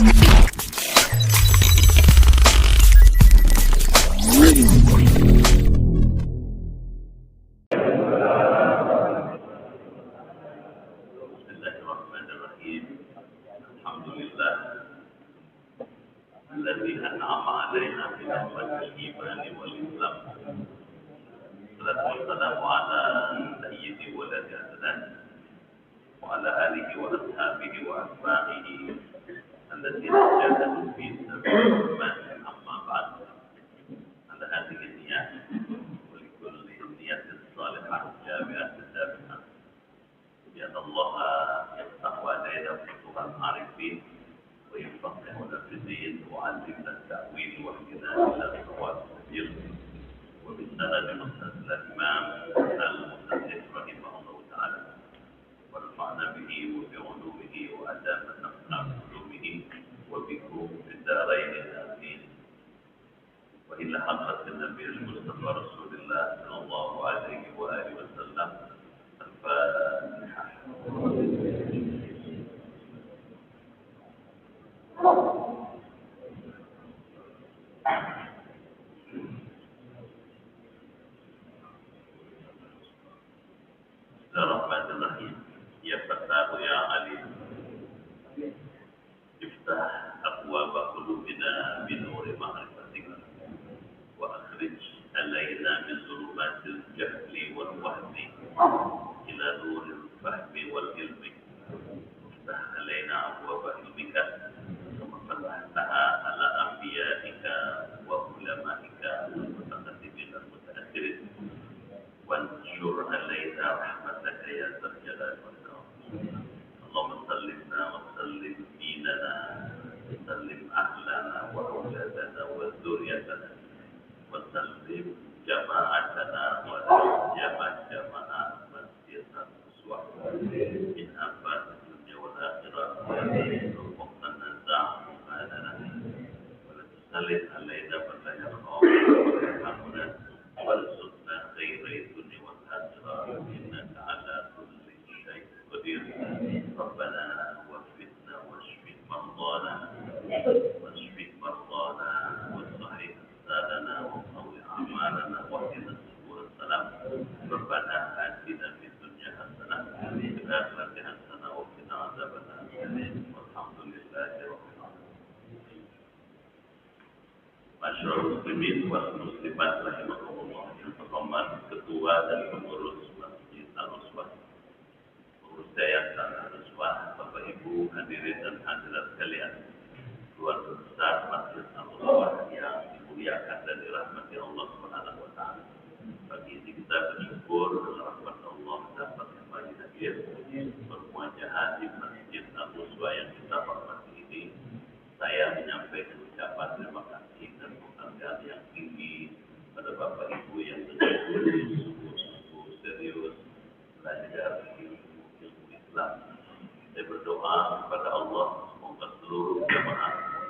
Bismillahirrahmanirrahim. Alhamdulillah alladzi an'ama 'alaina bi ni'matil imani wal islam. Salatu wassalamu ala sayyidi waladi adnan wa ala alihi wa ashabihi wa atba'ihi alladzina jahadu fi sabilillah amma ba'd. Ala hadhihi niyat wa li kulli niyatin salihah jami'atin sabiqah. Ya Allah yaftah alaina futuhan arifin wa yufaqqihuna fi din wa 'allimna at-ta'wil wa ihdina ila siratal mustaqim. وبالسند مستدل الإمام المصنف رحمه الله تعالى ونفعنا به وبعلومه وأدام نفعنا بعلومه وبكم في الدارين آمين. وإلى حضرة النبي المصطفى رسول الله صلى الله عليه وآله وسلم الفاتحة. Bismillahirrahmanirrahim. Ya Fatahu ya Alim, iftah abwaba qulubina bi nuri ma'rifatika wa akhrij alaina min dhulumatil jahli wal wahmi ila nuril fahmi wal ilmi. Iftah alaina abwaba ilmika kama fatahtaha ala anbiya'ika wa ulama'ika wa mutaqaddimin wal mutaakhirin. وانشر علينا رحمتك يا ذا الجلال والإكرام. اللهم سلمنا وسلم ديننا وسلم أهلنا وأولادنا وذريتنا وسلم جماعتنا جماعة مسجد الأسوة من آفات الدنيا والآخرة. ربنا نزع مكاننا ولا تسلط علينا من لا يرحمنا ويرحمنا وارزقنا خير الدنيا والآخرة إنك على كل شيء قدير. ربنا وفقنا واشف مرضانا وصحح أبداننا وقوي أعمالنا واهدنا سبل السلام. ربنا آتنا في الدنيا حسنة وفي الآخرة حسنة وقنا عذاب النار. والحمد لله رب العالمين. Masyarakat muslimin wal muslimat rahimahumullah, yang terhormat ketua dan pengurus Masjid Al-Uswah, pengurus Yayasan Al-Uswah, Bapak Ibu hadirin dan hadirat sekalian, keluarga besar Masjid Al-Uswah yang dimuliakan dan dirahmati Allah Subhanahu wa taala. Pagi ini kita bersyukur dengan rahmat Allah dapat kembali hadir bermuajah di Masjid Al-Uswah yang kita hormati ini. Saya menyampaikan ucapan terima kasih dan penghargaan yang tinggi pada Bapak Ibu yang sungguh serius belajar ilmu Islam. Saya berdoa kepada Allah semoga seluruh jamaah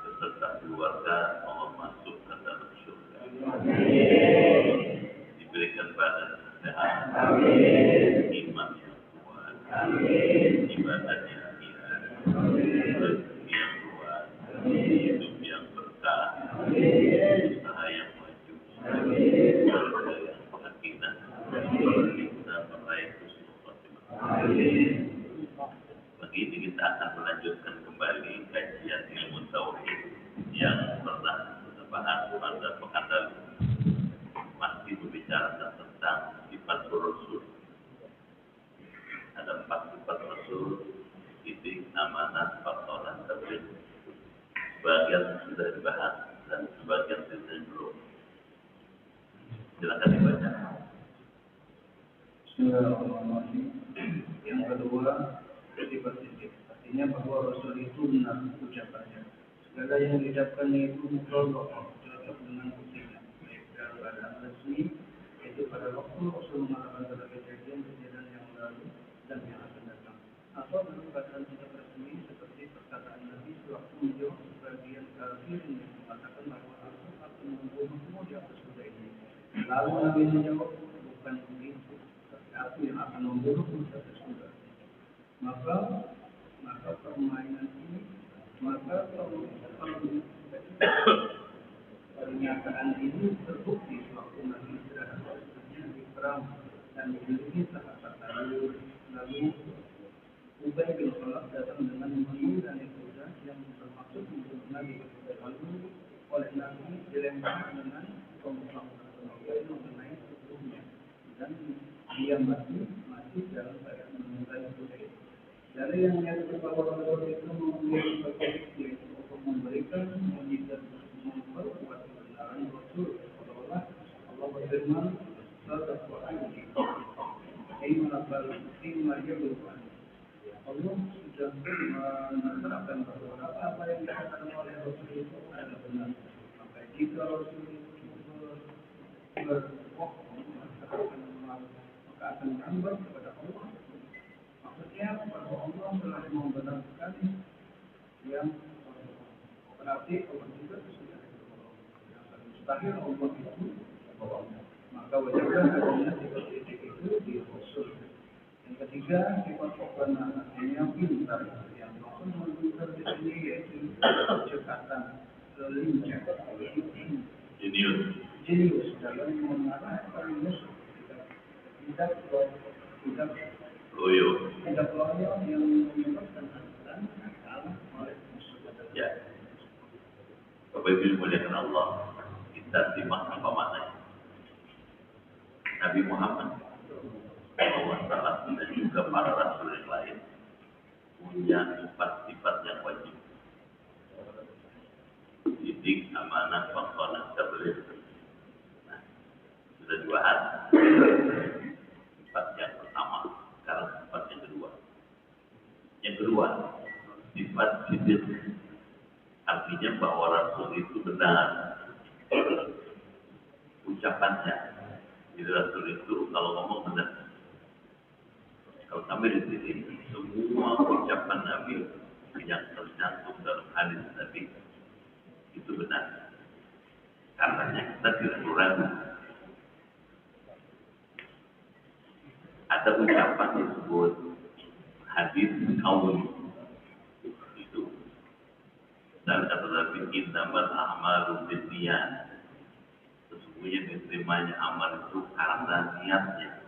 beserta keluarga Allah masuk ke dalam surga. Diberikan badan sehat, iman yang kuat, ibadahnya yang luas, hidup yang berkah, usaha yang maju, keluarga yang sakinah, kita meraih husnul khotimah. Pagi ini kita akan melanjutkan kembali kajian ilmu tauhid yang pernah kita bahas pada pekan lalu. Masih berbicara tentang sifat Rasul. Ada 4 sifat Rasul: sidik, amanah, faktor, dan tabligh. Sebagian sudah dibahas dan sebagian belum. Silakan dibaca. Bismillahirrahmanirrahim. Yang kedua, sifat sidik. Artinya bahwa Rasul itu benar ucapannya. Segala yang diucapkannya itu mutlak, cocok dengan buktinya. Baik dalam keadaan resmi, yaitu pada waktu Rasul mengatakan kejadian yang lalu dan yang akan datang, atau dalam keadaan tidak resmi seperti perkataan Nabi sewaktu menjawab sebagian kafir yang mengatakan bahwa aku akan membunuhmu di atas kuda ini. Lalu Nabi menjawab, bukan begitu, tapi aku yang akan membunuhmu di atas kuda. Maka permainan ini Maka pernyataan ini terbukti waktu Nabi istirahat di perang dan memiliki sahabat lalu Ubay bin Khalaf datang dengan menunggangi kuda yang bermaksud membunuh Nabi. Lalu oleh Nabi dilempar dengan tombak mengenai tubuhnya dan dia mati dalam keadaan menunggangi kuda. Dari yang menyatakan bahwa Rasul itu memiliki bukti untuk memberikan mujizat memperkuat kebenaran Rasul, seolah Allah berfirman dalam Quran ini, Allah sudah menerapkan bahwa apa yang dikatakan oleh Rasul itu adalah benar. Maka jika Rasul itu berbohong, maka akan kembali kepada Allah. Maksudnya bahwa Allah telah membenarkan yang berarti Allah juga sudah berbohong. Mustahil Allah itu bohong. Maka wajarlah adanya titik itu di Rasul. Yang ketiga, sifat kebenaran yang pintar yang maksud menunjukkan di sini yaitu kecepatan, lincah, jenius dalam mengarahkan musuh. Tidak loyal yang menyebabkan dan kalah oleh musuh. Ya, Bapak Ibu dimuliakan Allah, kita simak apa maknanya. Nabi Muhammad SAW dan juga para rasul yang lain punya 4 sifat yang wajib: didik, amanah, waqqanah, tabligh. Nah, sudah 2 hal. Sifat yang pertama, sekarang sifat yang kedua. Yang kedua, sifat sidq. Artinya bahwa rasul itu benar ucapannya. Jadi rasul itu kalau ngomong benar. Kalau sampai di sini, semua ucapan Nabi yang tercantum dalam hadis Nabi itu benar. Karenanya kita tidak perlu ragu. Ada ucapan disebut hadis qauli itu. Dan kata Nabi, innamal a'malu binniyat. Sesungguhnya diterimanya amal itu karena niatnya.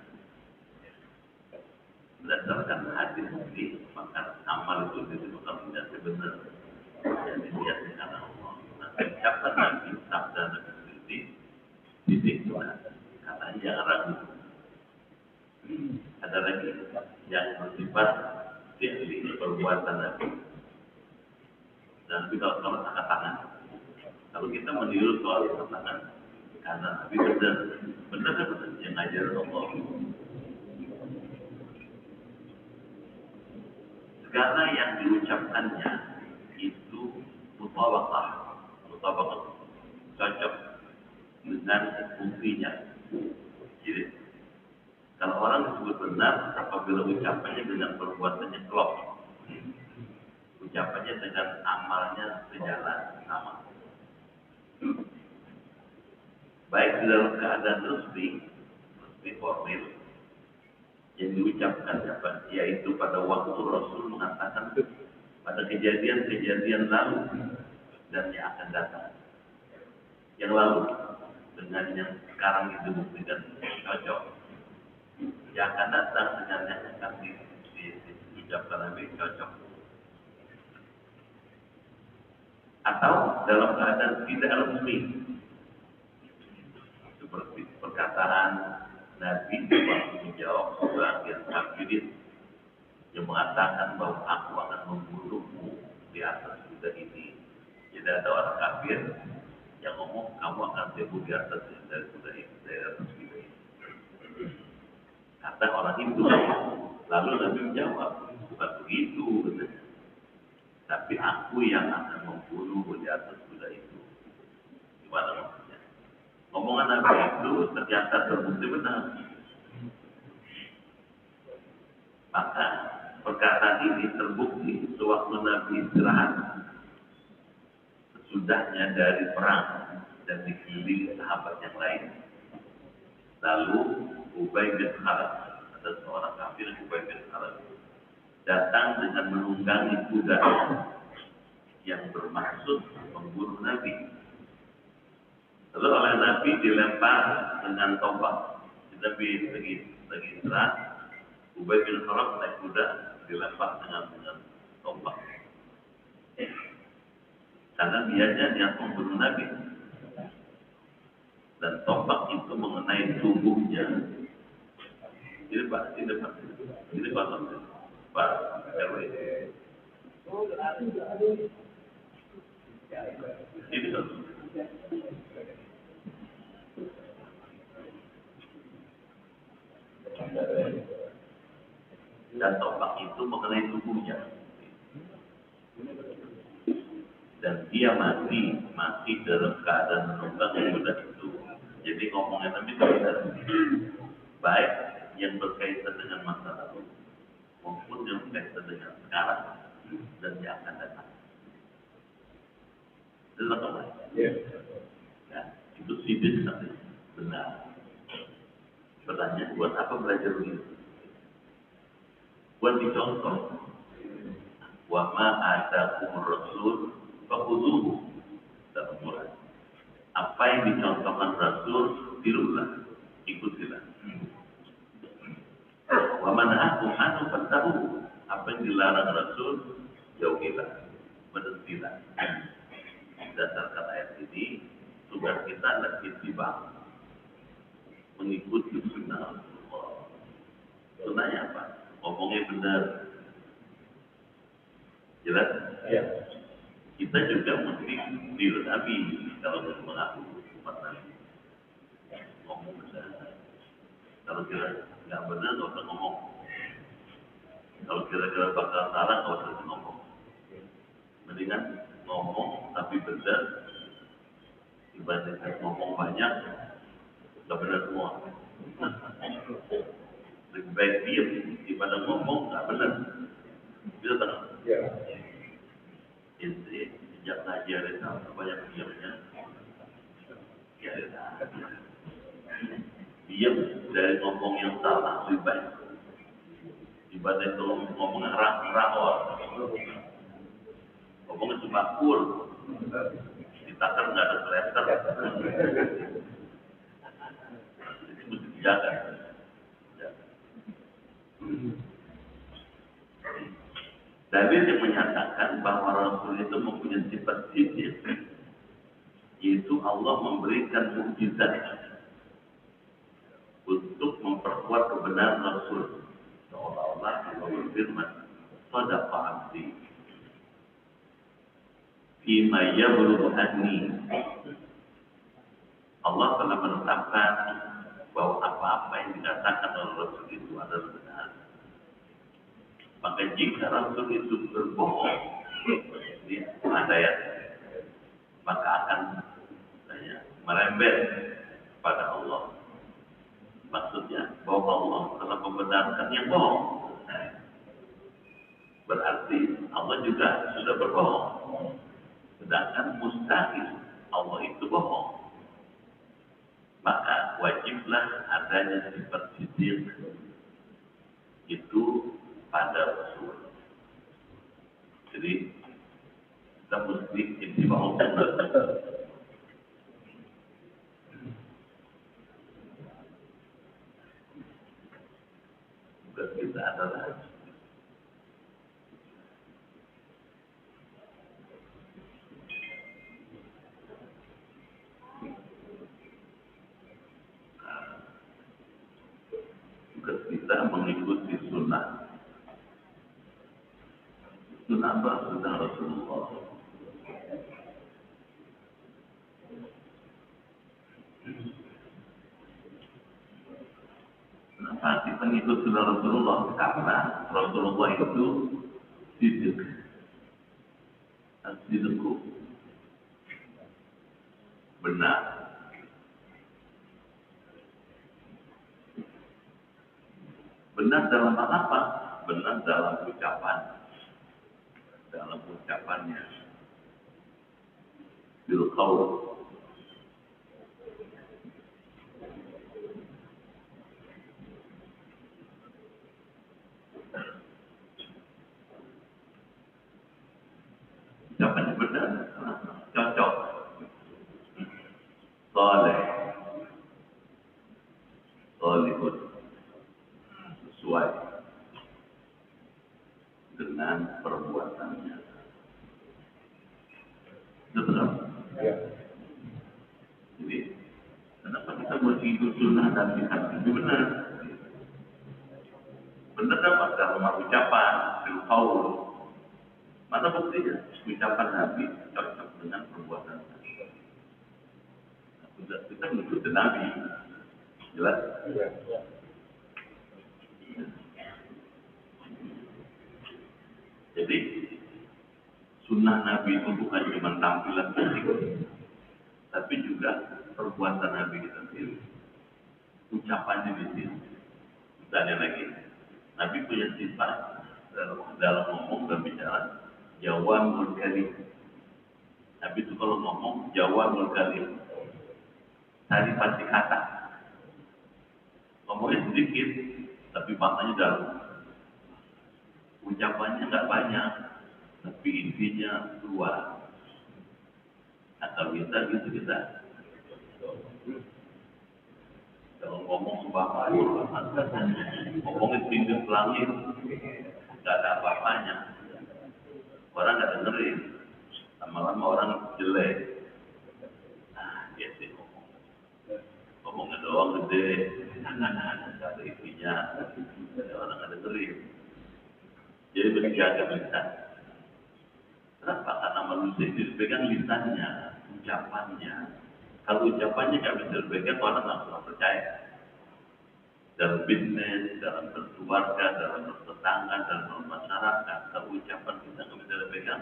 Berdasarkan hadis ini, maka amal itu diterima niatnya benar. Jadi niatnya karena Allah. Nah, ucapan Nabi, sabda Nabi sendiri, titik benar. Katanya jangan ragu. Ada lagi yang bersifat fi'li, perbuatan Nabi. Dan kalau angkat tangan, kalau kita meniru soal angkat tangan, karena Nabi benar yang ngajar Allah. Segala yang diucapkannya itu mutabaqah, cocok dengan buktinya. Jadi kalau orang disebut benar apabila ucapannya dengan perbuatannya klop, ucapannya dengan amalnya sejalan sama. Baik di dalam keadaan resmi formil yang diucapkan yaitu pada waktu Rasul mengatakan pada kejadian-kejadian lalu dan yang akan datang. Yang lalu dengan yang sekarang itu buktikan cocok. Yang akan datang dengan yang akan diucapkan Nabi cocok. Atau dalam keadaan tidak resmi seperti perkataan Nabi waktu menjawab sebagian kafirin yang mengatakan bahwa aku akan membunuhmu di atas kuda ini. Jadi ada orang kafir yang ngomong kamu akan dibunuh di atas dari kuda ini, dari atas kuda ini. Kata orang itu, lalu Nabi menjawab bukan begitu, katanya. Tapi aku yang akan membunuh di atas kuda itu. Gimana maksudnya? Ngomongan Nabi itu ternyata terbukti benar. Maka perkataan ini terbukti sewaktu Nabi istirahat sesudahnya dari perang dan dikelilingi sahabat yang lain. Lalu Ubay bin Khalaf, ada seorang kafir Ubay bin Khalaf, datang dengan menunggangi kuda yang bermaksud membunuh Nabi. Lalu oleh Nabi dilempar dengan tombak. Nabi lagi istirahat, Ubay bin Khalaf naik kuda dilempar dengan tombak. Karena dianya yang membunuh Nabi. Dan tombak itu mengenai tubuhnya. Ini Pak. Ini Pak RW. Ini dan tombak itu mengenai tubuhnya. Dan dia mati dalam keadaan menunggang kuda itu. Jadi ngomongnya Nabi tidak baik yang berkaitan dengan masa lalu maupun yang berkaitan dengan sekarang dan yang akan datang. Jelas apa? Ya, itu sidik tapi benar. Pertanyaan, buat apa belajar begitu? Buat dicontoh. Wa ma atakumur rasul fakhuduhu dalam Quran. Apa yang dicontohkan Rasul, tirulah, ikutilah. Wa man nahakum anhu fantahu. Apa yang dilarang Rasul, jauhilah, berhentilah. Berdasarkan ayat ini, tugas kita adalah ittiba, mengikuti sunnah Allah. Sunnahnya apa? Ngomongnya benar. Jelas? Ya. Kita juga mesti tiru Nabi kalau kita mengaku umat Nabi. Ngomong benar. Kalau kira nggak benar, nggak usah ngomong. Kalau kira-kira bakal salah, nggak usah ngomong. Mendingan ngomong tapi benar dibandingkan ngomong banyak nggak benar semua. Lebih baik diam daripada ngomong nggak benar. Bisa tak? Ya. Ini sejak ngajarin banyak diamnya. Ya, diam dari ngomong yang salah lebih baik dibanding kalau ngomong rakor. Ngomongnya cuma cool, ditakar nggak ada kleter. Ini mesti dijaga. Dalil yang menyatakan bahwa Rasul itu mempunyai sifat sidik, yaitu Allah memberikan mukjizat untuk memperkuat kebenaran Rasul. Seolah-olah Allah berfirman, "Shadaqa 'abdi fima yablughu anni." Allah telah menetapkan bahwa apa-apa yang dikatakan oleh Rasul itu adalah benar. Maka jika Rasul itu berbohong, ini ada ya, maka akan merembet pada Allah. Maksudnya bahwa Allah telah membenarkan yang bohong. Berarti Allah juga sudah berbohong. Sedangkan mustahil Allah itu bohong. Maka wajiblah adanya sifat sidik itu pada Rasul. Jadi kita mesti ittiba'ul sunnah. Bukan kita adalah bukan kita mengikuti sunnah. Sunnah apa? Sunnah Rasulullah. Kenapa kita mengikut sunnah Rasulullah? Karena Rasulullah itu sidik. Sidikku benar. Benar dalam apa? Benar dalam ucapan. Dalam ucapannya. Bil qaul. Ucapannya benar, cocok, soleh, solihun, sesuai dengan perbuatannya. Betul? Ya. Jadi, kenapa kita mesti ikut sunnah dan jihad? Itu benar. Benar apa? Dalam ucapan, qaul. Mana buktinya? Ucapan Nabi cocok dengan perbuatan Nabi. Kita mengikuti Nabi. Jelas? Ya. Jadi, sunnah Nabi itu bukan cuma tampilan fisik, tapi juga perbuatan Nabi kita sendiri. Ucapannya di sini. Misalnya lagi, Nabi punya sifat dalam ngomong dan bicara, jawamul kalim. Nabi itu kalau ngomong, jawamul kalim. Tadi pasti kata. Ngomongnya sedikit, tapi maknanya dalam. Ucapannya nggak banyak, tapi intinya luas. Atau kita gitu kita. Kalau ngomong sebabur, ngomongnya tinggi langit, nggak ada apa-apanya. Orang nggak dengerin, lama-lama orang jelek. Nah, dia sih ngomongnya doang gede, nggak ada isinya, orang nggak dengerin. Jadi berjaga lisan. Kenapa? Karena manusia itu dipegang lisannya, ucapannya. Kalau ucapannya nggak bisa dipegang, orang nggak pernah percaya. Dalam bisnis, dalam berkeluarga, dalam bertetangga, dalam bermasyarakat, kalau ucapan kita nggak bisa dipegang,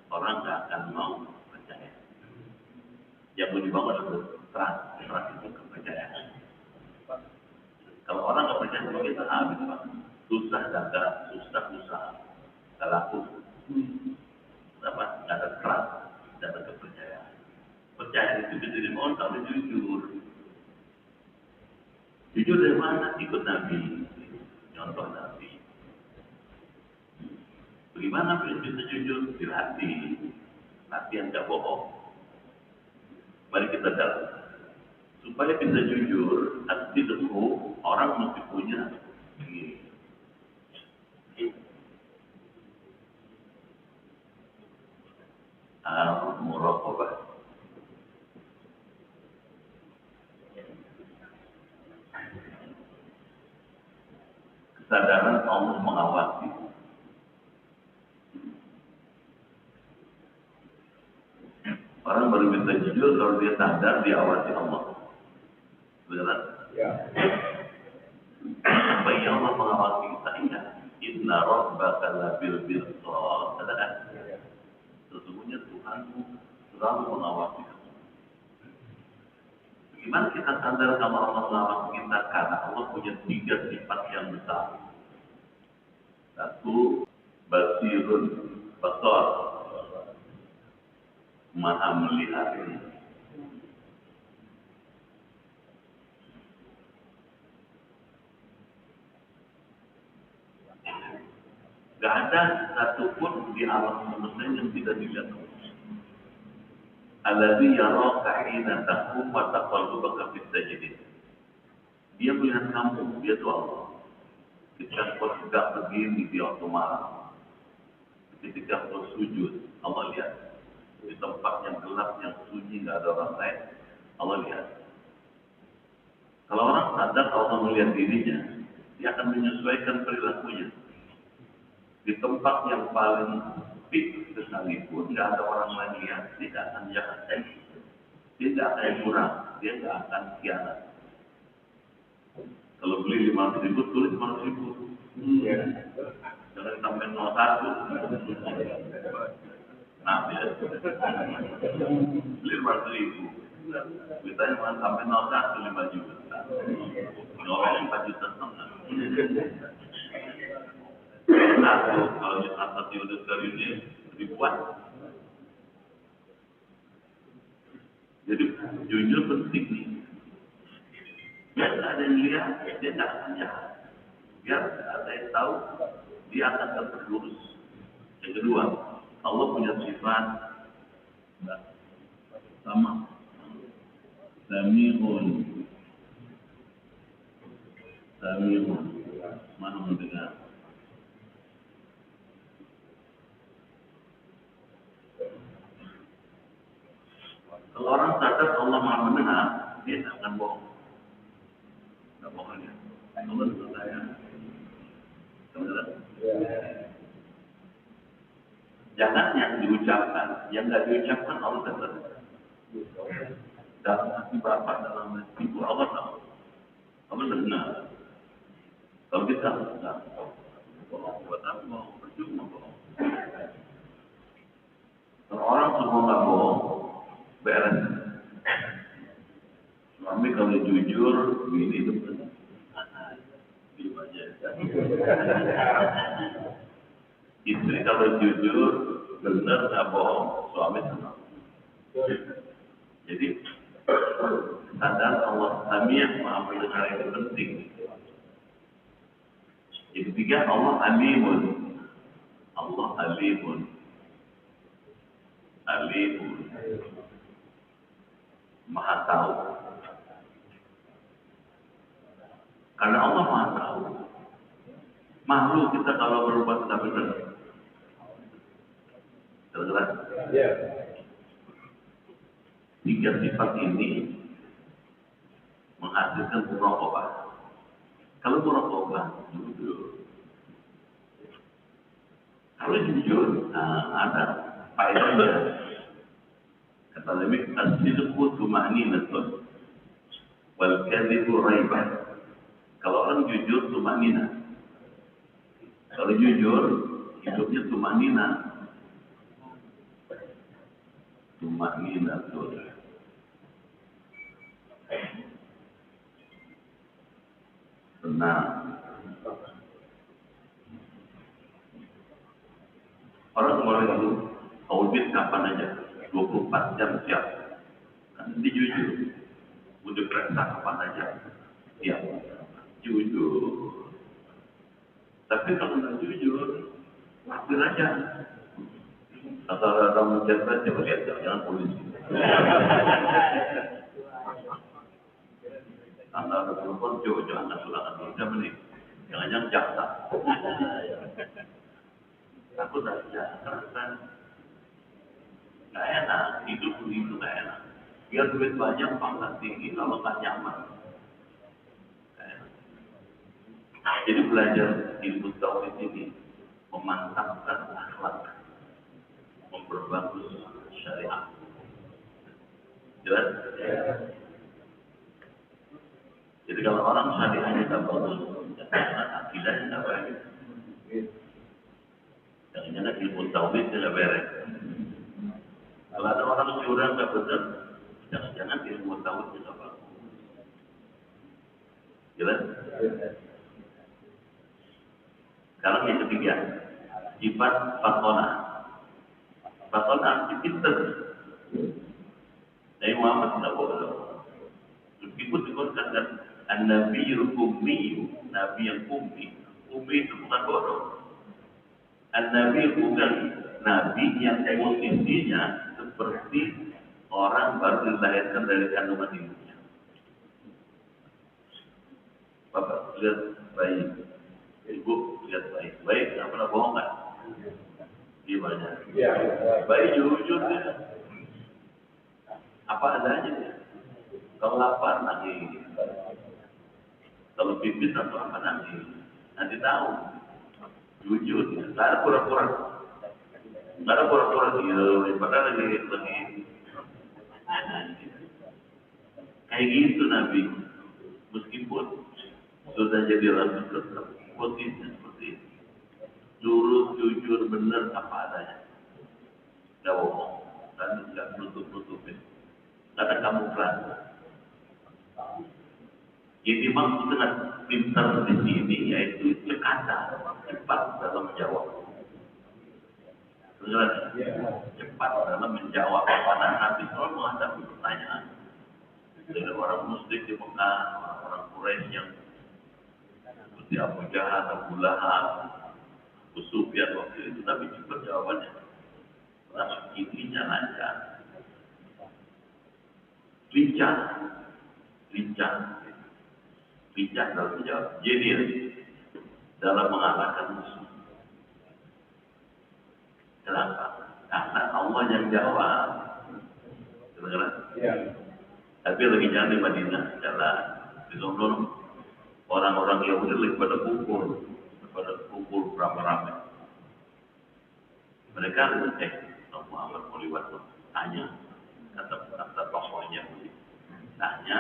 orang nggak akan mau percaya. Yang mau dibangun adalah trust itu kepercayaan. Kalau orang nggak percaya sama kita, habis Pak. Susah dagang, susah usaha, nggak laku. Kenapa? Nggak ada trust, nggak ada kepercayaan. Percaya itu bisa dimohon kalau jujur. Jujur dari mana? Ikut Nabi, contoh Nabi. Bagaimana bisa jujur? Dilatih, latihan nggak bohong. Mari kita dalam. Supaya bisa jujur, at-sidqu, orang mesti punya ini. Al-muraqabah. Kesadaran Allah mengawasi. Orang baru bisa jujur kalau dia sadar diawasi Allah. Benar? Ya. Apa yang Allah mengawasi kita? Iya. Inna rabbaka labil mirsad. Katakan. Sesungguhnya Tuhanmu selalu mengawasi kamu. Bagaimana kita sadar kalau Allah mengawasi kita? Karena Allah punya 3 sifat yang besar. 1, basirun, basar, maha melihat. Gak ada satupun di alam semesta yang tidak dilihat. Alladzi yaraka hina taqum wa taqallubaka fis sajidin. Dia melihat kamu, dia itu Allah. Ketika kau tegak berdiri di waktu malam, ketika kau sujud, Allah lihat. Di tempat yang gelap, yang sunyi, nggak ada orang lain, Allah lihat. Kalau orang sadar Allah melihat dirinya, dia akan menyesuaikan perilakunya. Di tempat yang paling sepi sekalipun, nggak ada orang lain lihat, dia nggak akan jahat, dia nggak akan curang, dia nggak akan khianat. Kalau beli 500.000, tulis 500.000. Jangan sampai 01. Nah, ya. Beli 500.000. Beritanya jangan sampai 01, 5 juta. Ngomong 4,5 juta. Kalau atas diudah serius dibuat. Jadi jujur penting nih. Biar ada yang lihat, dia tidak akan jahat. Biar ada yang tahu, dia akan terus. Yang kedua, Allah punya sifat Sama. Sami'un. Sami'un. Mana mendengar? Kalau orang sadar Allah Maha mendengar, dia tak akan bohong. Tak bohong ya. Allah itu saya. Benar. Jangan yang diucapkan, yang nggak diucapkan Allah dengar. Dalam hati berapa dalam hati itu Allah tahu. Allah dengar. Kalau kita nggak bohong, buat apa bohong? Percuma bohong. Kalau orang semua nggak bohong, beres. Suami kalau jujur, ini itu benar. Diam aja. Istri kalau jujur, benar nggak bohong, suami senang. Jadi sadar Allah Sami' Maha mendengar itu penting. Yang ketiga Allah Alimun. Allah Alimun. Alimun. Maha tahu. Karena Allah Maha tahu. Malu kita kalau berbuat tidak benar. Jelas? Ya. Tiga sifat ini menghasilkan muraqabah. Kalau muraqabah, jujur. Kalau jujur, ada faedahnya. Kata Nabi, as-sidqu tuma'ninatun wal kadhibu raibah. Kalau orang jujur, tuma'ninah. Kalau jujur, hidupnya tuma'ninah. Tuma'ninatun. Tenang. Orang itu audit kapan aja, 24 jam siap. Kan dia jujur. Udah perintah kapan aja, siap. Jujur. Tapi kalau nggak jujur, hampir aja. Atau orang menjaga, coba lihat, jangan polisi. Anda ada telepon, jangan sulangan dulu, jangan nih. Jangan-jangan jaksa. Aku tak kerasan. Nggak enak, hidup begitu nggak enak. Biar duit banyak, pangkat tinggi, kalau nggak nyaman. Nggak enak. Jadi belajar ilmu tauhid ini memantapkan akhlak, memperbagus syariat. Jelas? Jadi kalau orang syariatnya tak bagus, akidahnya tak baik. Jangan-jangan ilmu tauhid tidak beres. Kalau ada orang curang tak benar, jangan-jangan ilmu tauhid tidak bagus. Jelas? Sekarang yang ketiga, sifat fatona. Fatona arti pintar. Nabi Muhammad tidak bodoh. Meskipun dikatakan An-Nabiyul Ummi, Nabi yang ummi. Ummi itu bukan bodoh. An-Nabi bukan Nabi yang posisinya seperti orang baru dilahirkan dari kandungan ibunya. Bapak lihat bayi, ibu lihat bayi. Bayi tidak pernah bohong kan? Dia banyak. Bayi jujur dia. Apa adanya dia. Kalau lapar nangis. Kalau pipis atau apa nangis. Nanti tahu. Jujur, nggak ada pura-pura. Nggak ada pura-pura dia, padahal lagi kayak gitu Nabi. Meskipun sudah jadi rasul tetap posisinya seperti itu. Lurus, jujur, benar apa adanya. Nggak bohong, dan nggak nutup-nutupin. Nggak ada kamuflase. Yang dimaksud dengan pintar di sini yaitu cekatan, cepat dalam menjawab. Cepat dalam menjawab karena Nabi selalu menghadapi pertanyaan dari orang musyrik di Mekah, orang Quraisy yang seperti Abu Jahal, Abu Lahab, Abu Sufyan waktu itu Nabi cepat jawabannya. Langsung intinya lancar. lincah, lincah, lincah dalam menjawab, jenius dalam mengalahkan musuh. Kenapa? Karena Allah yang jawab. Benar? Ya. Tapi lagi jalan di Madinah, jalan di London, orang-orang Yahudi lagi pada kumpul ramai-ramai. Mereka Muhammad mau lewat, tanya, kata tokohnya, tanya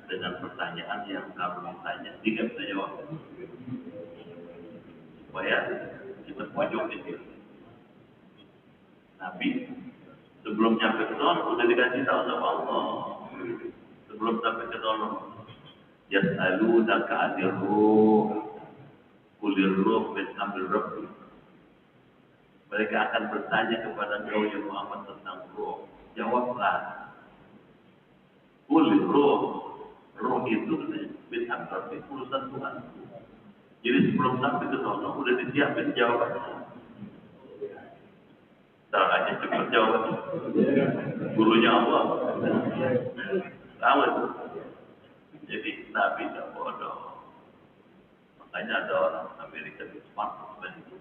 dengan pertanyaan yang kalau ditanya dia bisa jawab, supaya kita pojokin dia. Nabi sebelum nyampe ke sana udah dikasih tahu sama Allah. Sebelum sampai ke sana, yas'alunaka 'anil ruh, qulir ruh min amri rabbik. Mereka akan bertanya kepada engkau ya Muhammad tentang ruh. Jawablah. Qulir ruh. Ruh itu min amri rabbik, urusan Tuhan. Jadi sebelum sampai ke sana udah disiapin jawabannya. Caranya cepat jawab. Gurunya Allah. Tahu itu. Jadi Nabi tidak bodoh. Makanya ada orang Amerika di smart dan itu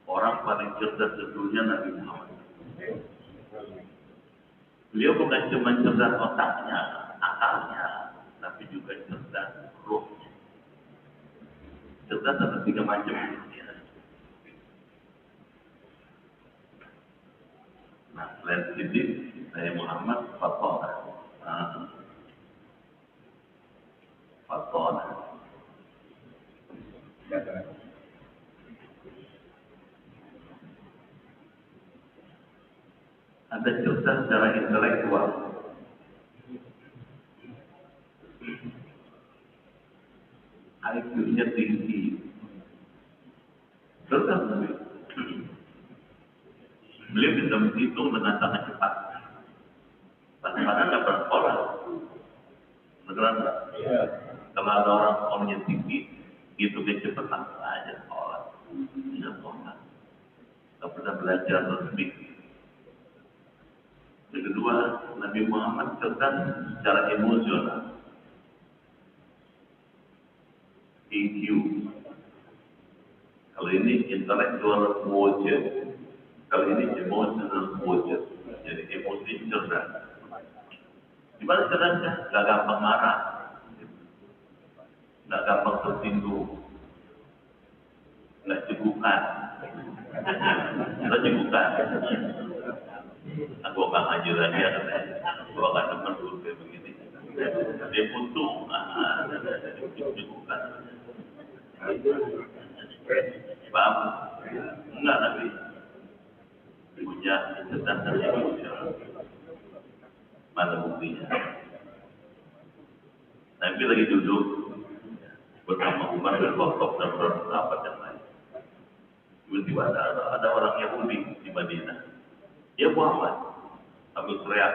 orang paling cerdas di dunia Nabi Muhammad. Beliau bukan cuma cerdas otaknya, akalnya, tapi juga cerdas rohnya. Cerdas ada 3 macam. Nah, selain itu, saya Muhammad Fatona. Fatona. Ada cerdas secara intelektual. IQ-nya tinggi. Cerdas tapi beliau bisa menghitung dengan sangat cepat. Padahal nggak bersekolah. Beneran nggak? Ya. Kalau ada orang yang tinggi, hitungnya cepat langsung aja sekolah. Tidak sekolah. Nggak pernah belajar resmi. Yang kedua, Nabi Muhammad cerdas secara emosional. EQ. Kalau ini intellectual quotient. Kalau ini emotional quotient. Jadi emosi cerdas. Gimana cerdasnya? Gak gampang marah. Gak gampang tersinggung. Gak cegukan. Gak cegukan. Aku gak ngaji lagi ya. Aku gak demen dulu kayak begini. Dia putung. Cegukan. Paham? Enggak Nabi. Punya kecerdasan emosional. Mana buktinya? Nabi lagi duduk bersama Umar dan Khattab dan beberapa sahabat yang lain. Tiba-tiba ada orang Yahudi di Madinah. Ya Muhammad, sambil teriak.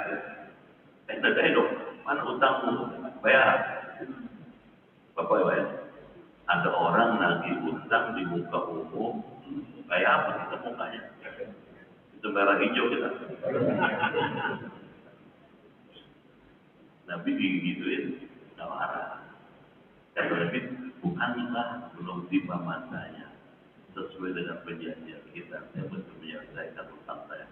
Dong, mana utangmu? Bayar. Bapak bayar. Ada orang nagih utang di muka umum, kayak apa kita mukanya? Itu merah hijau kita. Nabi digituin, nggak marah. Kata Nabi, bukanlah belum tiba masanya sesuai dengan perjanjian kita. Saya mesti menyelesaikan utang saya.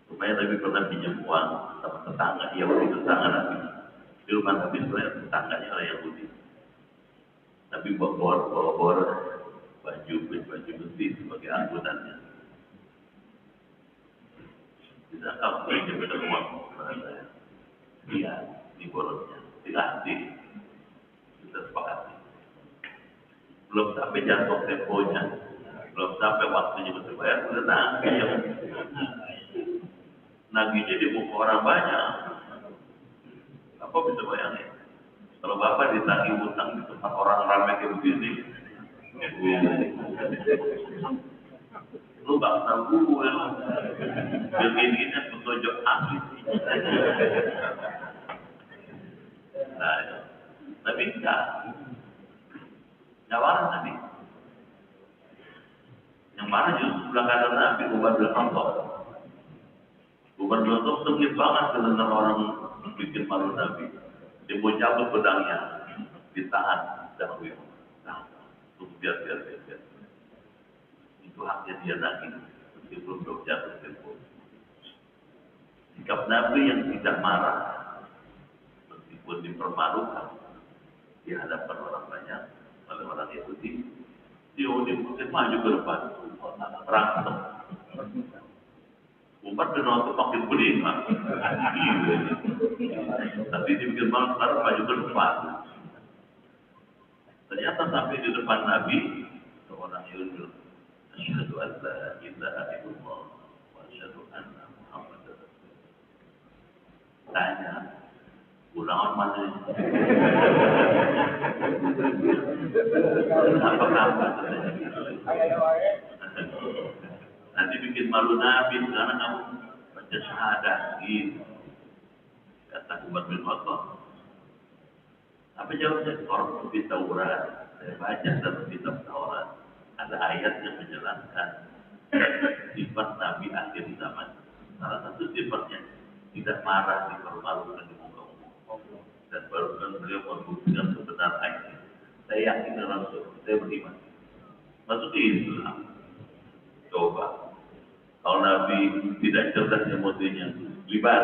Supaya Nabi pernah pinjam uang sama tetangga, Yahudi tetangga Nabi. Di rumah Nabi sebenarnya tetangganya orang Yahudi. Nabi bawa baju besi sebagai angkutannya. Tidak tahu dia beda uang kepada saya. Iya, di borosnya. Dilatih. Kita sepakati. Belum sampai jatuh temponya. Belum sampai waktunya bisa bayar. Sudah nagih. Nagihnya di muka orang banyak. Apa bisa bayangin? Kalau Bapak ditagih utang di tempat orang ramai kayak begini. Lu bangsa gue. Begini-gini petunjuk asli. Nah, tapi enggak. Enggak marah Nabi. Yang marah justru sebelah kanan Nabi, Umar bin Khattab. Umar bin Khattab sengit banget dengan orang bikin malu Nabi. Dia mau cabut pedangnya, ditahan dahulu. Nah, biar. Itu haknya dia lagi, meskipun belum jatuh tempo. Sikap Nabi yang tidak marah, meskipun dipermalukan di hadapan orang banyak oleh orang Yahudi, dia mungkin maju ke depan, berantem. Umar bin Khattab makin beriman, tapi dia bikin malu sekarang maju ke depan. Ternyata sampai di depan Nabi, seorang Yahudi, asyhadu an la ilaha illallah wa asyhadu anna Muhammadar Rasulullah. Tanya, ulangan mana ini? Apa kamu? Nanti bikin malu Nabi, sekarang kamu baca syahadat gitu. Kata Umar bin Khattab. Apa jawabnya? Orang lebih Taurat. Saya baca dalam kitab Taurat. Ada ayat yang menjelaskan sifat Nabi akhir zaman. Salah satu sifatnya tidak marah, dipermalukan di muka umum. Dan barusan beliau membuktikan kebenarannya. Saya yakin dalam saya beriman. Masuk ke Islam. Coba. Kalau Nabi tidak cerdas emosinya, libat.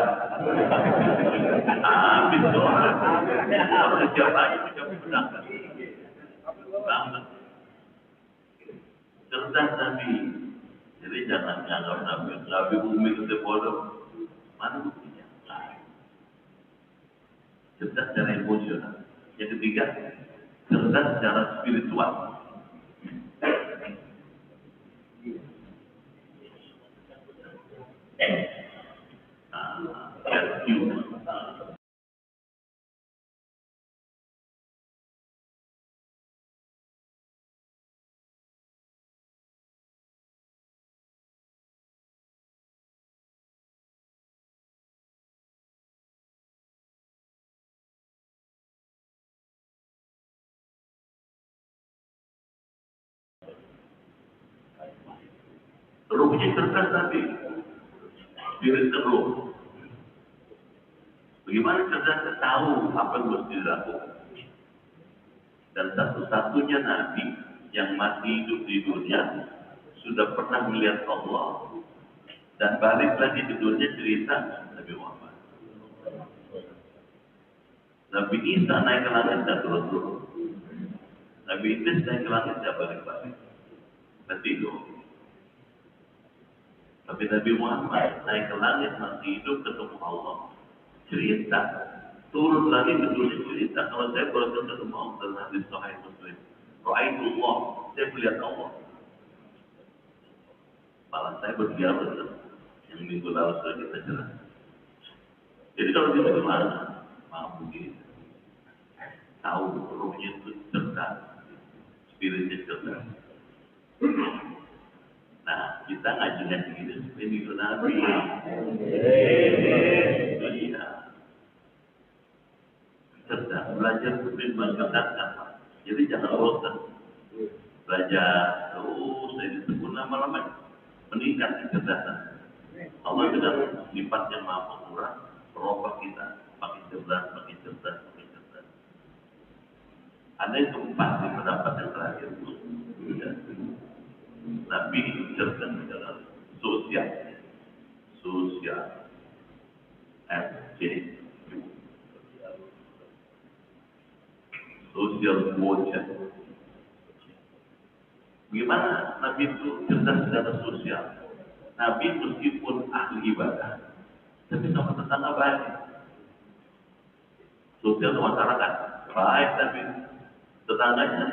Habis orang. Orang siapa aja mencoba menangkan. Banget. Cerdas Nabi. Jadi jangan anggap Nabi bumi itu bodoh. Mana buktinya? Cerdas secara emosional. Yang ketiga, cerdas secara spiritual. Ruhnya cerdas Nabi. Spirit ruh. Bagaimana cerdasnya tahu apa yang mesti dilakukan? Dan satu-satunya Nabi yang masih hidup di dunia sudah pernah melihat Allah dan balik lagi ke dunia cerita Nabi Muhammad. Nabi Isa naik ke langit dan turun. Nabi Idris naik ke langit dan balik-balik. Nanti itu. Tapi Nabi Muhammad naik ke langit masih hidup ketemu Allah. Cerita. Turun lagi ke dunia cerita. Kalau saya baru ketemu Allah dalam hadis Sahih Muslim. Ra'aitullah. Saya melihat Allah. Malah saya berdialog yang minggu lalu sudah kita jelaskan. Jadi kalau kita gimana? Mampu gitu. Tahu ruhnya itu cerdas. Spiritnya cerdas. Nah, kita ngaji-ngaji gitu supaya minggu Nabi. Iya. Cerdas. Belajar supaya mencerdaskan. Jadi jangan bosan. Belajar terus, jadi sebut lama-lama meningkat kecerdasan. Allah dengan sifat yang maha pemurah, merubah kita makin cerdas. Ada yang keempat di pendapat yang terakhir itu, Nabi cerdas dalam sosial, SJ, social quotient. Gimana Nabi itu cerdas secara sosial? Nabi meskipun ahli ibadah, tapi sama tetangga baik. Sosial masyarakat baik, tapi tetangganya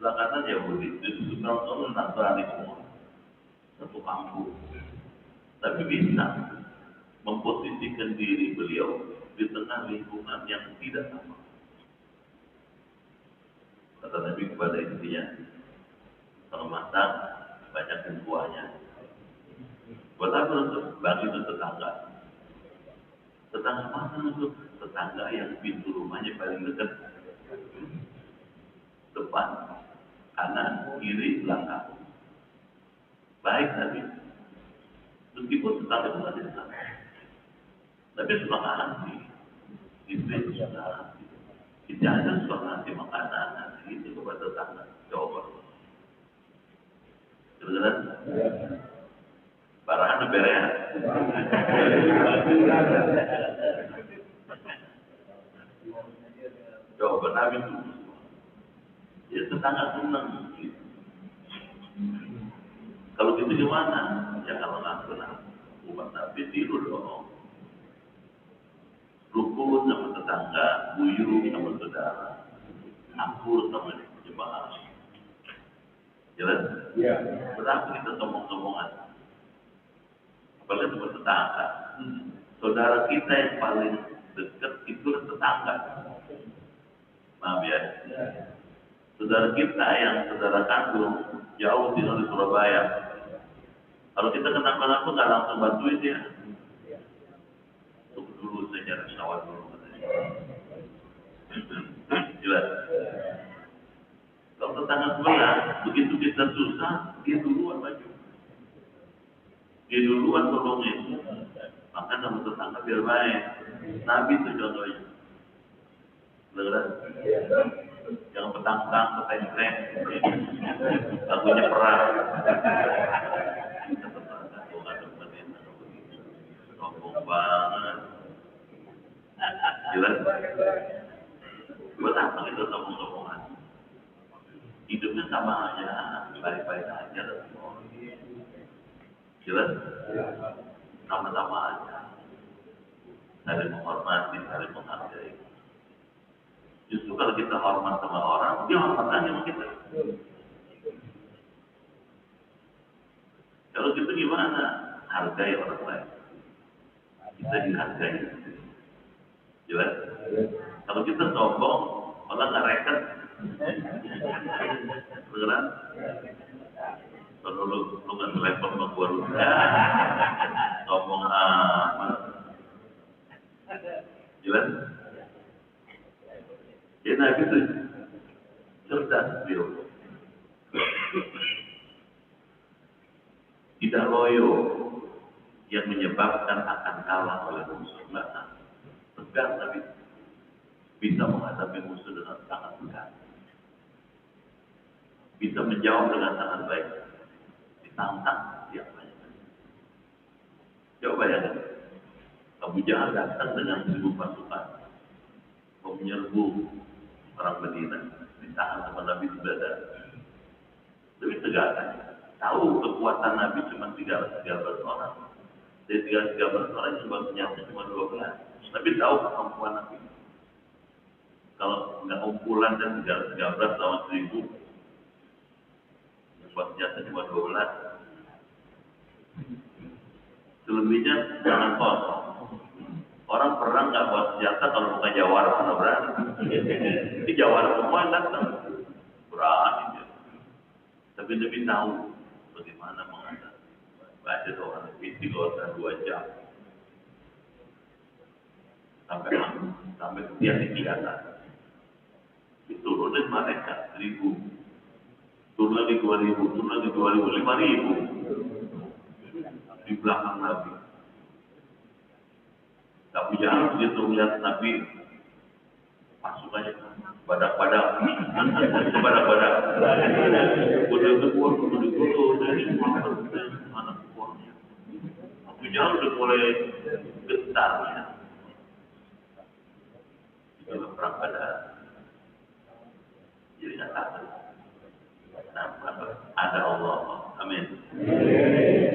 belakangan Yahudi, itu orang Nasrani semua, satu kampung. Tapi bisa memposisikan diri beliau di tengah lingkungan yang tidak sama. Kata Nabi kepada istrinya, kalau masak banyakin kuahnya. Buat apa untuk bagi itu tetangga? Tetangga mana itu? Tetangga yang pintu rumahnya paling dekat, depan, kanan, kiri, belakang. Baik Nabi. Meskipun tetangga itu tidak sama. Tapi suka hati, itu suka hati. Kita ada suka hati makanan, nanti itu kepada tetangga. Coba. Kedengeran? Barahan berean. Coba Nabi itu. Ya tetangga senang. Kalau gitu gimana? Ya kalau nggak kenal, umat Nabi tidur dong. Rukun sama tetangga, guyur sama saudara, akur sama jemaah. Jelas? Ya. Berapa kita sombong-sombongan? Apalagi sama tetangga. Saudara kita yang paling dekat itu tetangga. Maaf ya. Saudara kita yang saudara kandung jauh tinggal di Surabaya. Kalau kita kenapa-napa nggak langsung bantuin dia. Tunggu dulu, saya cari pesawat dulu. Jelas. Kalau tetangga sebelah, begitu kita susah, dia duluan maju. Dia duluan tolongin. Maka sama tetangga biar baik. Nabi itu contohnya. Beneran? Jangan petang-petang, peteng-peteng. Lagunya perang. Sombong banget. Jelas? Buat apa kita sombong-sombongan? Hidupnya sama aja, baik-baik aja. Jelas? Sama-sama aja. Saling menghormati, saling menghargai. Justru kalau kita hormat sama orang, dia hormat lagi sama kita. Kalau gitu gimana? Hargai orang lain. Kita dihargai. Jelas? Kalau kita sombong, orang nggak reken. Beneran? Kalau lu nggak telepon sama gua lu, sombong amat. Jelas? Ya Nabi itu cerdas beliau. Tidak loyo yang menyebabkan akan kalah oleh musuh. Nah, tegar Nabi bisa menghadapi musuh dengan sangat tegar. Bisa menjawab dengan sangat baik. Ditantang siapa saja. Coba ya, Abu Jahal datang dengan 1000 pasukan, mau menyerbu orang Madinah, ditahan sama Nabi di Badar. Tapi tegar, tahu kekuatan Nabi cuma 13 orang. Dari 13 orang cuma senjata cuma 12. Tapi tahu kemampuan Nabi. Kalau nggak kumpulan dan 13 lawan 1000, senjata cuma 12. Selebihnya jangan kosong. Orang perang nggak bawa senjata kalau bukan jawara mana berani. Ini jawara semua datang berani dia. Tapi lebih tahu bagaimana menghadapi. Baca doa itu doa 2 jam sampai dia di atas. Turun dari mereka 1000, turun lagi 2000, turun lagi 2000, 5000 di belakang Nabi. Tapi jangan begitu melihat Nabi pasukannya badak-badak, badak-badak. Udah keluar, dari mana keluarnya. Tapi jangan udah mulai gentar ya. Itu perang pada jadi takut. Nah, ada Allah, amin.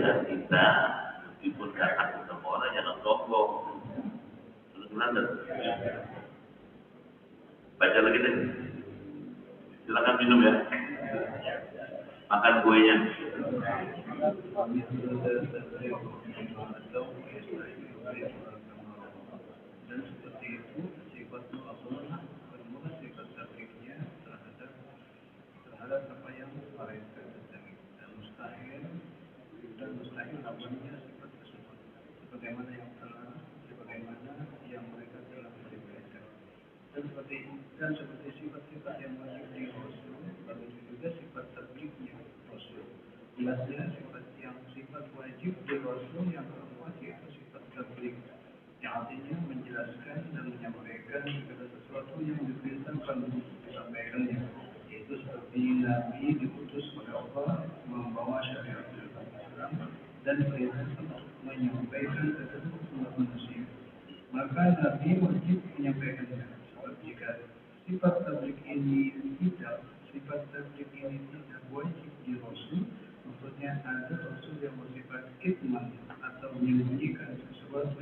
Nah kita meskipun gak takut sama orang jangan sombong. Baca lagi deh. Silakan minum ya. Makan kuenya. Dan seperti itu sifat Allah bermula sifat taklifnya terhadap apa yang mereka sedang dan mustahil lawannya sifat tersebut sebagaimana yang mereka telah beribadah dan seperti sifat-sifat yang wajib di Rasul begitu juga sifat taklifnya Rasul. Jelasnya sifat wajib di Rasul yang keempat yaitu sifat tabligh yang artinya menjelaskan dan menyampaikan segala sesuatu yang diperintahkan untuk disampaikannya. Itu seperti Nabi diutus oleh Allah membawa syariat Islam dan perintah untuk menyampaikan ke seluruh umat manusia. Maka Nabi wajib menyampaikannya. Sebab jika sifat tabligh ini tidak wajib di Rasul, maksudnya ada Rasul yang bersifat kitman atau menyembunyikan sesuatu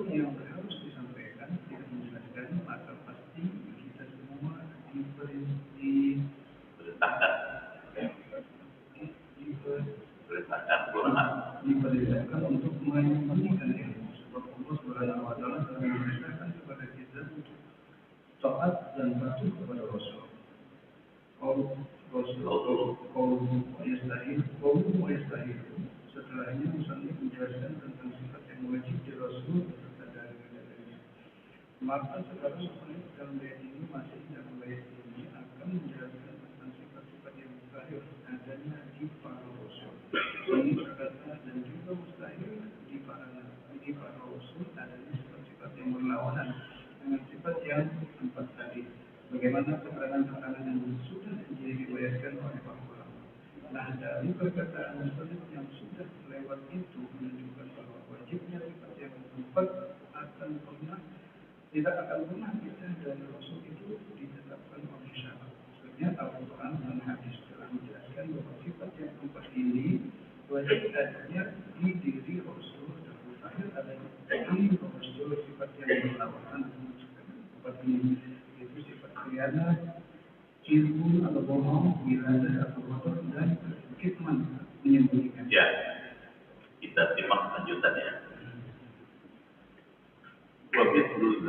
yang harus disampaikan, tidak menjelaskan, maka pasti kita semua diperintahkan untuk menyembunyikan ilmu. Sebab Allah Subhanahu wa taala telah memerintahkan kepada kita untuk taat dan patuh kepada Rasul. Setelahnya musannif menjelaskan tentang sifat yang wajib di Rasul serta dalil-dalilnya. Maka sekarang musannif dalam bait ini akan menjelaskan tentang sifat-sifat yang mustahil adanya di para Rasul. Ini berkata dan juga mustahil di para Rasul adanya sifat-sifat yang berlawanan dengan sifat yang empat tadi. Bagaimana keterangan-keterangan yang sudah diriwayatkan oleh para ulama. Nah, dari perkataan musannif yang sudah lewat itu menunjukkan bahwa wajibnya sifat yang empat tidak akan pernah bisa dari Rasul itu ditetapkan oleh syarat. Maksudnya Al-Quran dan hadis telah menjelaskan bahwa sifat yang empat ini wajib adanya di diri Rasul dan mustahil adanya di Rasul sifat yang berlawanan. Seperti itu sifat khianat, ilmu atau bohong, wilayah atau kotor dan kitman menyembunyikan. Ya, kita simak lanjutannya. Wabitlu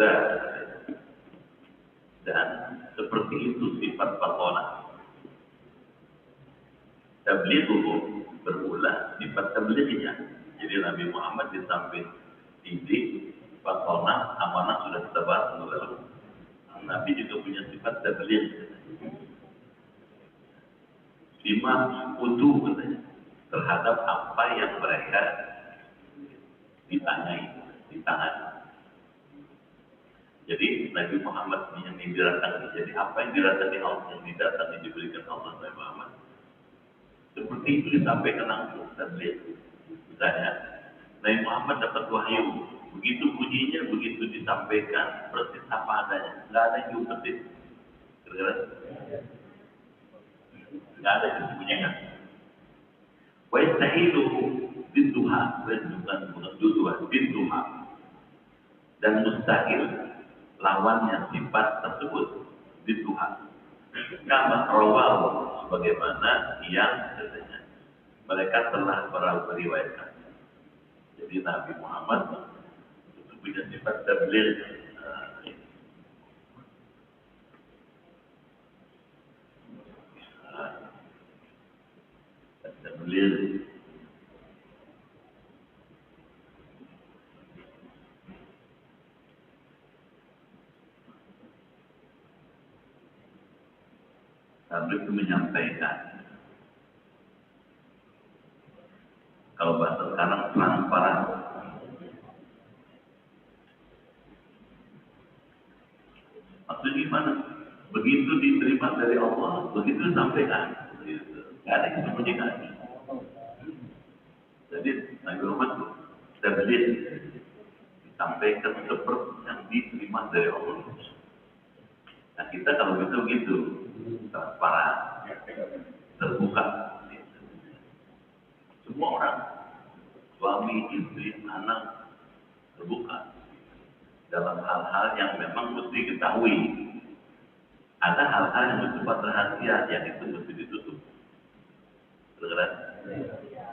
dan seperti itu sifat fatonah. Tablighu berulah sifat tablighnya. Jadi Nabi Muhammad di samping didik, fatonah, amanah sudah kita bahas lalu. Nabi juga punya sifat tabligh. 5 kudu katanya terhadap apa yang mereka ditanyai. Jadi Nabi Muhammad yang didatangkan, jadi apa yang didatangi Allah, yang didatangi diberikan Allah Nabi Muhammad. Seperti itu disampaikan langsung tabligh. Misalnya Nabi Muhammad dapat wahyu, begitu bunyinya, begitu disampaikan persis apa adanya, nggak ada yang diupetin. Kira-kira nggak ada yang disembunyikan. Wa yastahilu biduha, biduha, dan mustahil lawannya sifat tersebut biduha. Kama rawal, sebagaimana yang katanya mereka telah meriwayatkan. Jadi Nabi Muhammad itu punya sifat tabligh. Tabligh. Tabligh itu menyampaikan. Kalau bahasa sekarang transparan. Maksudnya gimana? Begitu diterima dari Allah, begitu disampaikan. Tidak ada yang disembunyikan. Jadi Nabi Muhammad itu tabligh, disampaikan seperti yang diterima dari Allah. Nah kita kalau begitu transparan, terbuka. Semua orang, suami, istri, anak, terbuka dalam hal-hal yang memang mesti diketahui. Ada hal-hal yang bersifat rahasia yang itu mesti ditutup. Benar?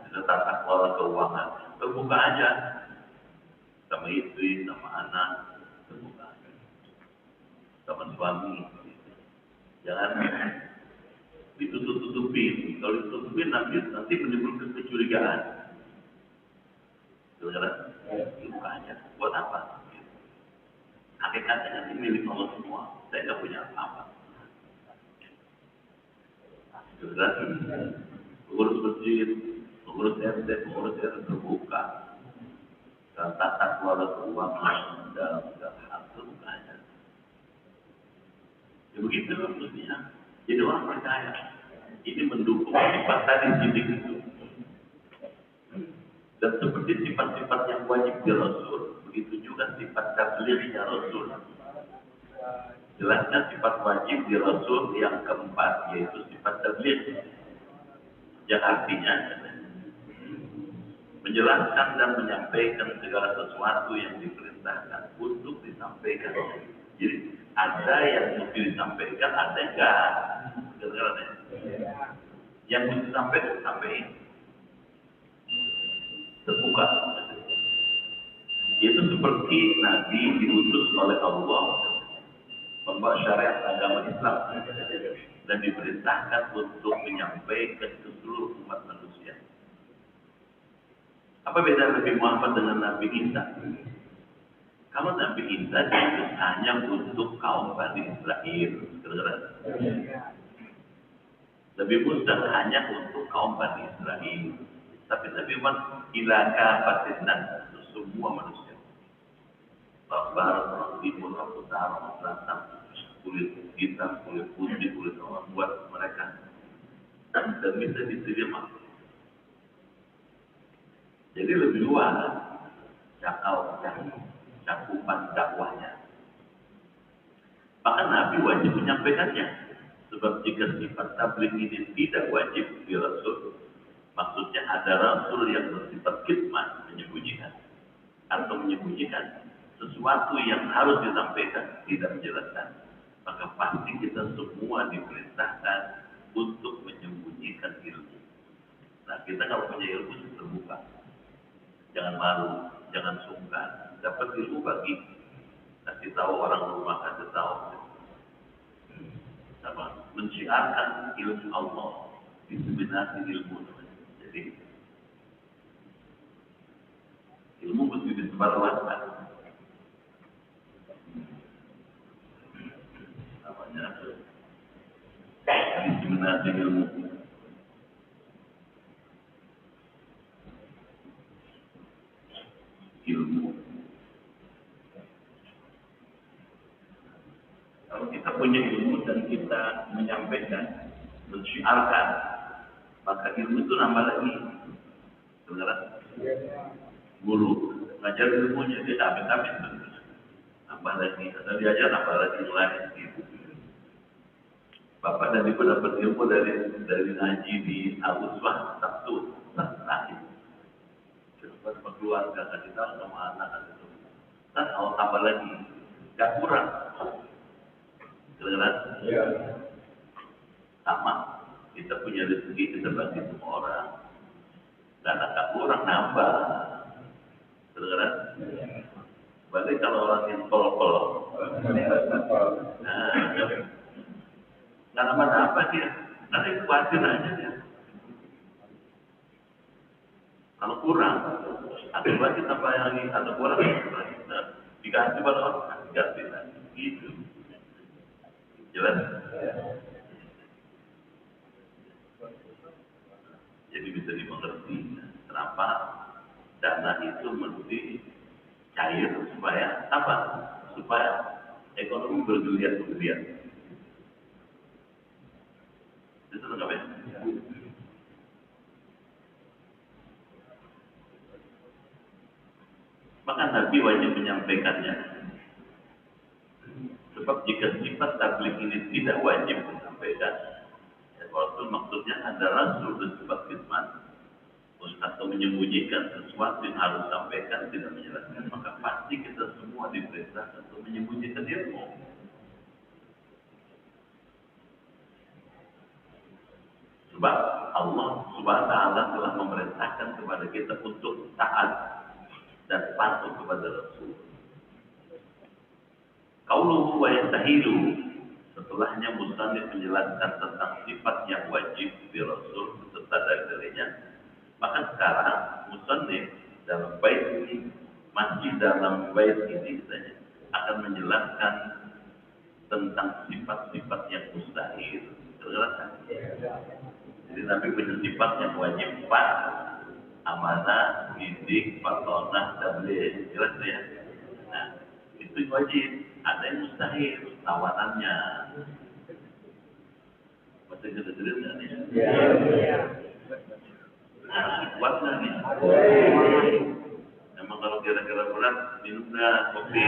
Itu tata kelola keuangan, terbuka aja sama istri, sama anak, terbuka. Sama suami, jangan ditutup-tutupin. Kalau ditutupin nanti menimbulkan kecurigaan. Benar? Terbuka aja. Buat apa? Hakikatnya ini milik Allah semua. Saya nggak punya apa-apa. Benar? Pengurus masjid, pengurus RT, pengurus RT terbuka. Dan tata keluar uang dalam hal itu bukannya. Ya begitu mestinya. Jadi orang percaya. Ini mendukung sifat tadi sidik itu. Dan seperti sifat-sifat yang wajib di Rasul, begitu juga sifat tablighnya Rasul. Jelasnya sifat wajib di Rasul yang keempat, yaitu sifat tabligh. Yang artinya menjelaskan dan menyampaikan segala sesuatu yang diperintahkan untuk disampaikan. Jadi ada yang mesti disampaikan, ada yang enggak. Yang mesti disampaikan, sampaikan. Terbuka. Itu seperti Nabi diutus oleh Allah membawa syariat agama Islam dan diperintahkan untuk menyampaikan ke seluruh umat manusia. Apa beda Nabi Muhammad dengan Nabi Isa? Kalau Nabi Isa diutus hanya untuk kaum Bani Israel, Nabi Musa hanya untuk kaum Bani Israel. Tapi Nabi Muhammad ilaka patinan untuk semua manusia. Barat, orang timur, orang utara, orang selatan, kulit hitam, kulit putih, kulit orang buat mereka dan bisa diterima. Jadi lebih luas cakupan dakwahnya. Bahkan Nabi wajib menyampaikannya. Sebab jika sifat tabligh ini tidak wajib di Rasul, maksudnya ada Rasul yang bersifat khidmat, menyembunyikan atau menyembunyikan sesuatu yang harus disampaikan, tidak menjelaskan, maka pasti kita semua diperintahkan untuk menyembunyikan ilmu. Nah, kita kalau punya ilmu terbuka, jangan malu, jangan sungkan, dapat ilmu bagi, kasih tahu orang rumah, kasih tahu, sama menciarkan ilmu Allah, diseminasi ilmu. Jadi ilmu mesti disebarluaskan. Diseminasi ilmu. Kalau kita punya ilmu dan kita menyampaikan, menciarkan, maka ilmu itu nambah lagi. Beneran? Guru ngajar ilmunya dia habis-habis nambah lagi. Ada diajar nambah lagi lain gitu. Bapak daripada dapat ilmu dari ngaji di Al-Uswah Sabtu terakhir. Coba sama keluarga kasih tahu sama anak kasih tahu. Dan kalau tambah lagi, gak kurang. Kedengaran? Iya. Sama. Kita punya rezeki, kita bagi semua orang. Dan agak kurang nambah. Kedengaran? Balik kalau orang yang pol-pol. Nah, nggak nambah-nambah dia. Nanti khawatir aja dia. Kalau kurang, ada lagi tambah lagi, ada kurang lagi. Nah, diganti pada orang, diganti lagi. Gitu. Jelas? Jadi bisa dimengerti kenapa dana itu mesti cair supaya apa? Supaya ekonomi bergeliat-geliat. Itu enggak benar. Maka Nabi wajib menyampaikannya. Sebab jika sifat tabligh ini tidak wajib disampaikan, Rasul maksudnya ada Rasul bersifat khidmat atau menyembunyikan sesuatu yang harus disampaikan, tidak menjelaskan, maka pasti kita semua diperintahkan untuk menyembunyikan ilmu. Sebab Allah Subhanahu wa taala telah memerintahkan kepada kita untuk taat dan patuh kepada Rasul. Qauluhu wa yastahilu, setelahnya musannif menjelaskan tentang sifat yang wajib di Rasul beserta dalilnya. Maka sekarang musannif dalam bait ini, masih dalam bait ini saja, akan menjelaskan tentang sifat-sifat yang mustahil. Terjelaskan. Jadi Nabi punya sifat yang wajib 4, amanah, didik, patonah, tabligh, jelas ya. Nah, itu wajib. Ada yang mustahil, tawarannya. Masih gede-gede nggak nih? Iya. Harus kuat nggak nih? Emang kalau kira-kira berat, minum dah kopi.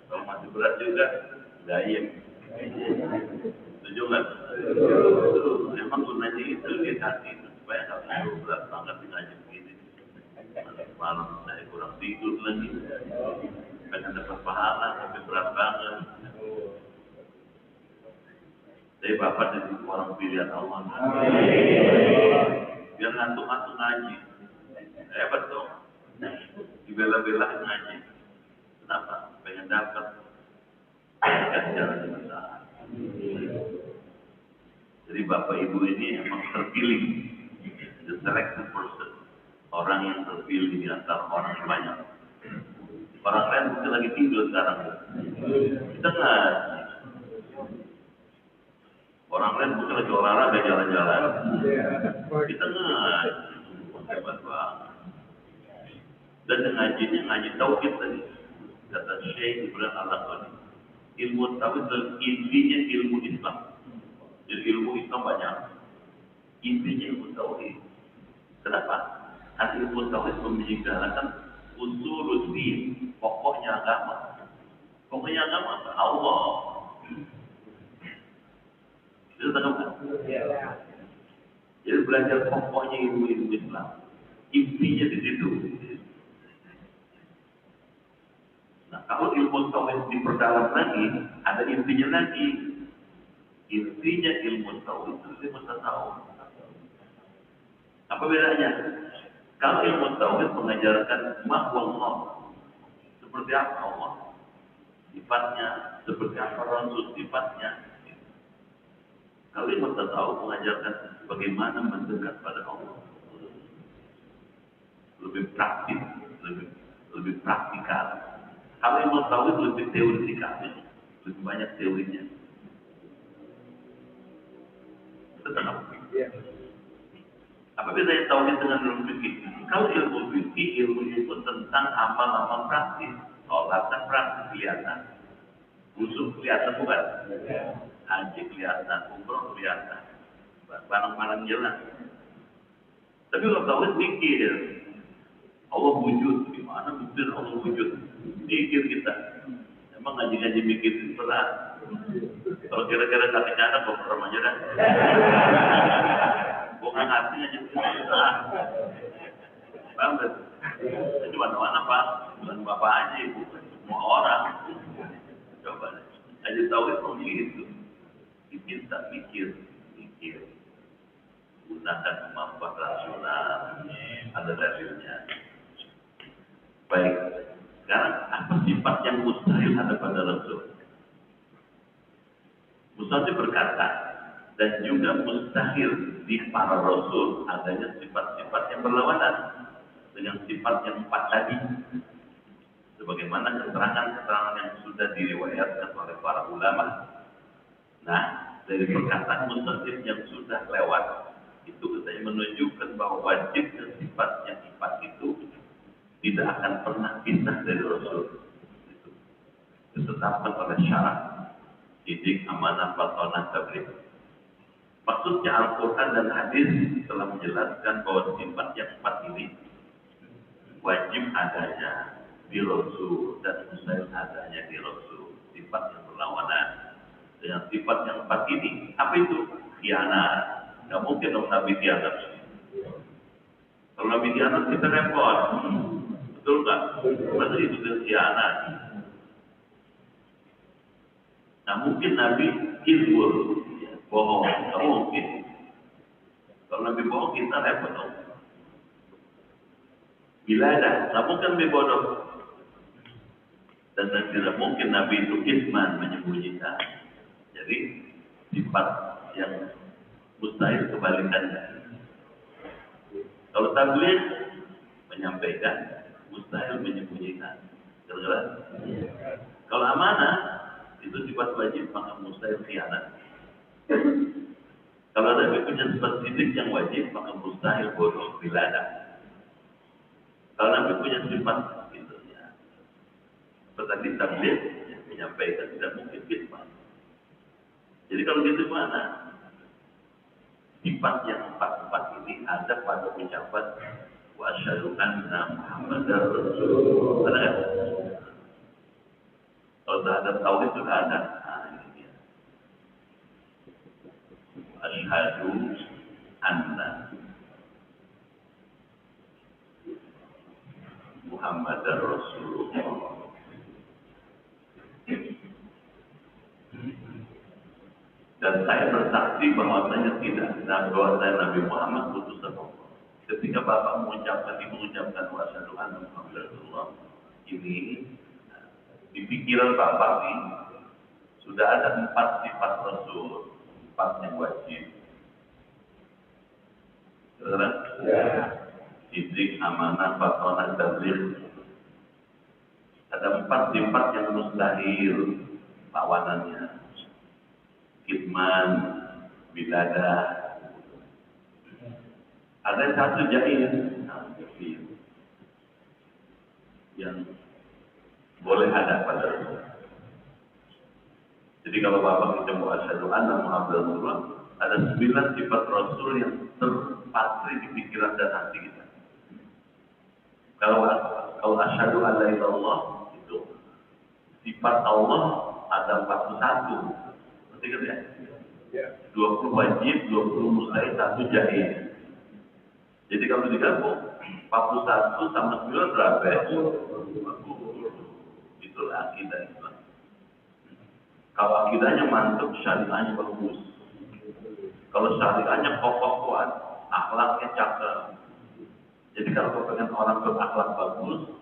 Kalau masih berat juga, gayem. Setuju nggak? Emang gunanya itu dikasih supaya nggak terlalu berat banget ngaji begini. Malam saya kurang tidur lagi. Pengen dapat pahala tapi berat banget. Tapi Bapak jadi orang pilihan Allah. Biar ngantuk-ngantuk ngaji. Hebat dong. Dibela-bela ngaji. Kenapa? Pengen dapat. Kan jalan besar. Jadi Bapak Ibu ini emang terpilih. The selected person. Orang yang terpilih di antara orang yang banyak. Orang lain mungkin lagi tidur sekarang. Kita ngaji. Orang lain mungkin lagi olahraga jalan-jalan. Kita ngaji. Hebat banget. Dan ngajinya ngaji tauhid tadi. Kata Syekh Ibrahim Al-Lakhani. Ilmu tauhid adalah intinya ilmu Islam. Jadi ilmu Islam banyak. Intinya ilmu tauhid. Kenapa? Karena ilmu tauhid membicarakan usul din, pokoknya agama. Pokoknya agama Allah. Itu tahu kan? Jadi belajar pokoknya ilmu Islam. Intinya di situ. Nah, kalau ilmu tauhid diperdalam lagi, ada intinya lagi. Intinya ilmu tauhid itu ilmu tasawuf. Apa bedanya? Kalau ilmu tauhid mengajarkan Allah, seperti apa Allah, sifatnya, seperti apa Rasul sifatnya. Kalau ilmu tasawuf mengajarkan bagaimana mendekat pada Allah, lebih praktis, lebih praktikal. Kalau ilmu tauhid lebih teoretikal, lebih banyak teorinya. Betul apa? Apa bedanya tauhid dengan ilmu fikih? Kalau ilmu fikih, ilmu itu tentang amal-amal praktis. Sholat kan praktis kelihatan. Usul kelihatan bukan? Haji kelihatan, umroh kelihatan. Barang-barang jelas. Tapi kalau tauhid mikir, Allah wujud. Gimana betul Allah wujud? Mikir kita. Emang ngaji-ngaji mikir itu berat. Kalau kira-kira katanya ada program aja dah. Bukan ngerti aja berat. Paham gak? Cuma mana Pak? Bukan Bapak aja, Ibu. Semua orang. Coba aja tahu itu. Diminta mikir. Gunakan kemampuan rasional. Ada dalilnya. Baik. Sekarang apa sifat yang mustahil ada pada Rasul? Mustahil berkata, dan juga mustahil di para Rasul adanya sifat-sifat yang berlawanan dengan sifat yang 4 tadi. Sebagaimana keterangan-keterangan yang sudah diriwayatkan oleh para ulama. Nah, dari perkataan mustahil yang sudah lewat, itu katanya menunjukkan bahwa wajibnya sifat yang 4 itu tidak akan pernah pindah dari Rasul. Itu ditetapkan oleh syarat didik, amanah, patonah, tabligh. Maksudnya Al-Quran dan hadis telah menjelaskan bahwa sifat yang 4 ini wajib adanya di Rasul dan mustahil adanya di Rasul. Sifat yang berlawanan dengan sifat yang 4 ini. Apa itu? Khianat. Gak mungkin dong Nabi khianat. Kalau Nabi khianat kita repot. Betul nggak? Berarti itu khianat. Nah mungkin Nabi ilmu bohong, nggak mungkin. Kalau Nabi bohong kita repot dong. Bila ada, nggak mungkin Nabi bodoh. Dan tidak mungkin Nabi itu kitman, menyembunyikan. Jadi sifat yang mustahil kebalikannya. Kalau tabligh menyampaikan, mustahil menyembunyikan. Jelas? Kalau amanah itu sifat wajib, maka mustahil khianat. Kalau Nabi punya spesifik yang wajib, maka mustahil bodoh bila ada. Kalau Nabi punya sifat gitu ya, seperti tabligh yang menyampaikan tidak mungkin fitnah. Jadi kalau gitu mana? Sifat yang empat ini ada pada ucapan wa asyhadu anna Muhammadar Rasulullah. Ada kan? Kalau terhadap tauhid sudah ada. Nah, ini dia. Asyhadu anna Muhammadar Rasulullah. Dan saya bersaksi bahwasanya tidak bahwasanya Nabi Muhammad utusan Allah. Ketika Bapak mengucapkan wa asyhadu anna Muhammadar Rasulullah, ini di pikiran Bapak ini sudah ada 4 sifat Rasul, 4 yang wajib. Benar? Ya. Siddiq, amanah, fatonah, tabligh. Ada 4 sifat yang mustahil lawanannya. Kitman, bilada. Ada satu jahil yang boleh ada pada Rasul. Jadi kalau Bapak ketemu asyhadu anna Muhammadar Rasulullah, ada 9 sifat Rasul yang terpatri di pikiran dan hati kita. Kalau asyhadu an la ilaha illallah itu sifat Allah ada 41. Berarti kan ya? 20 wajib, 20 mustahil, 1 jahil. Jadi kalau digabung 41 sama 9 berapa? Itulah akidah Islam. Kalau akidahnya mantap, syariahnya bagus. Kalau syariahnya kokoh kuat, akhlaknya cakep. Jadi kalau kau pengen orang berakhlak bagus,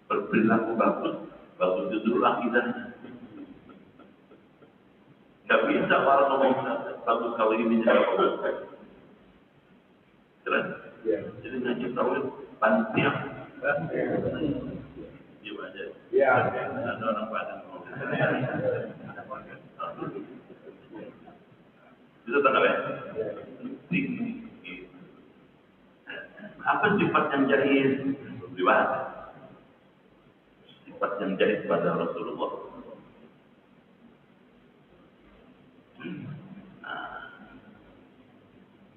berperilaku bagus, bagus justru akidahnya. Gak bisa orang ngomong bagus kalau ini jadi bagus. Keren? Jadi ngaji tauhid panitia. Gimana aja? Iya. Ada orang Padang ngomong. Itu tanggal ya? Tinggi. Apa sifat yang jahil? Dibahas. Sifat yang jahil pada Rasulullah.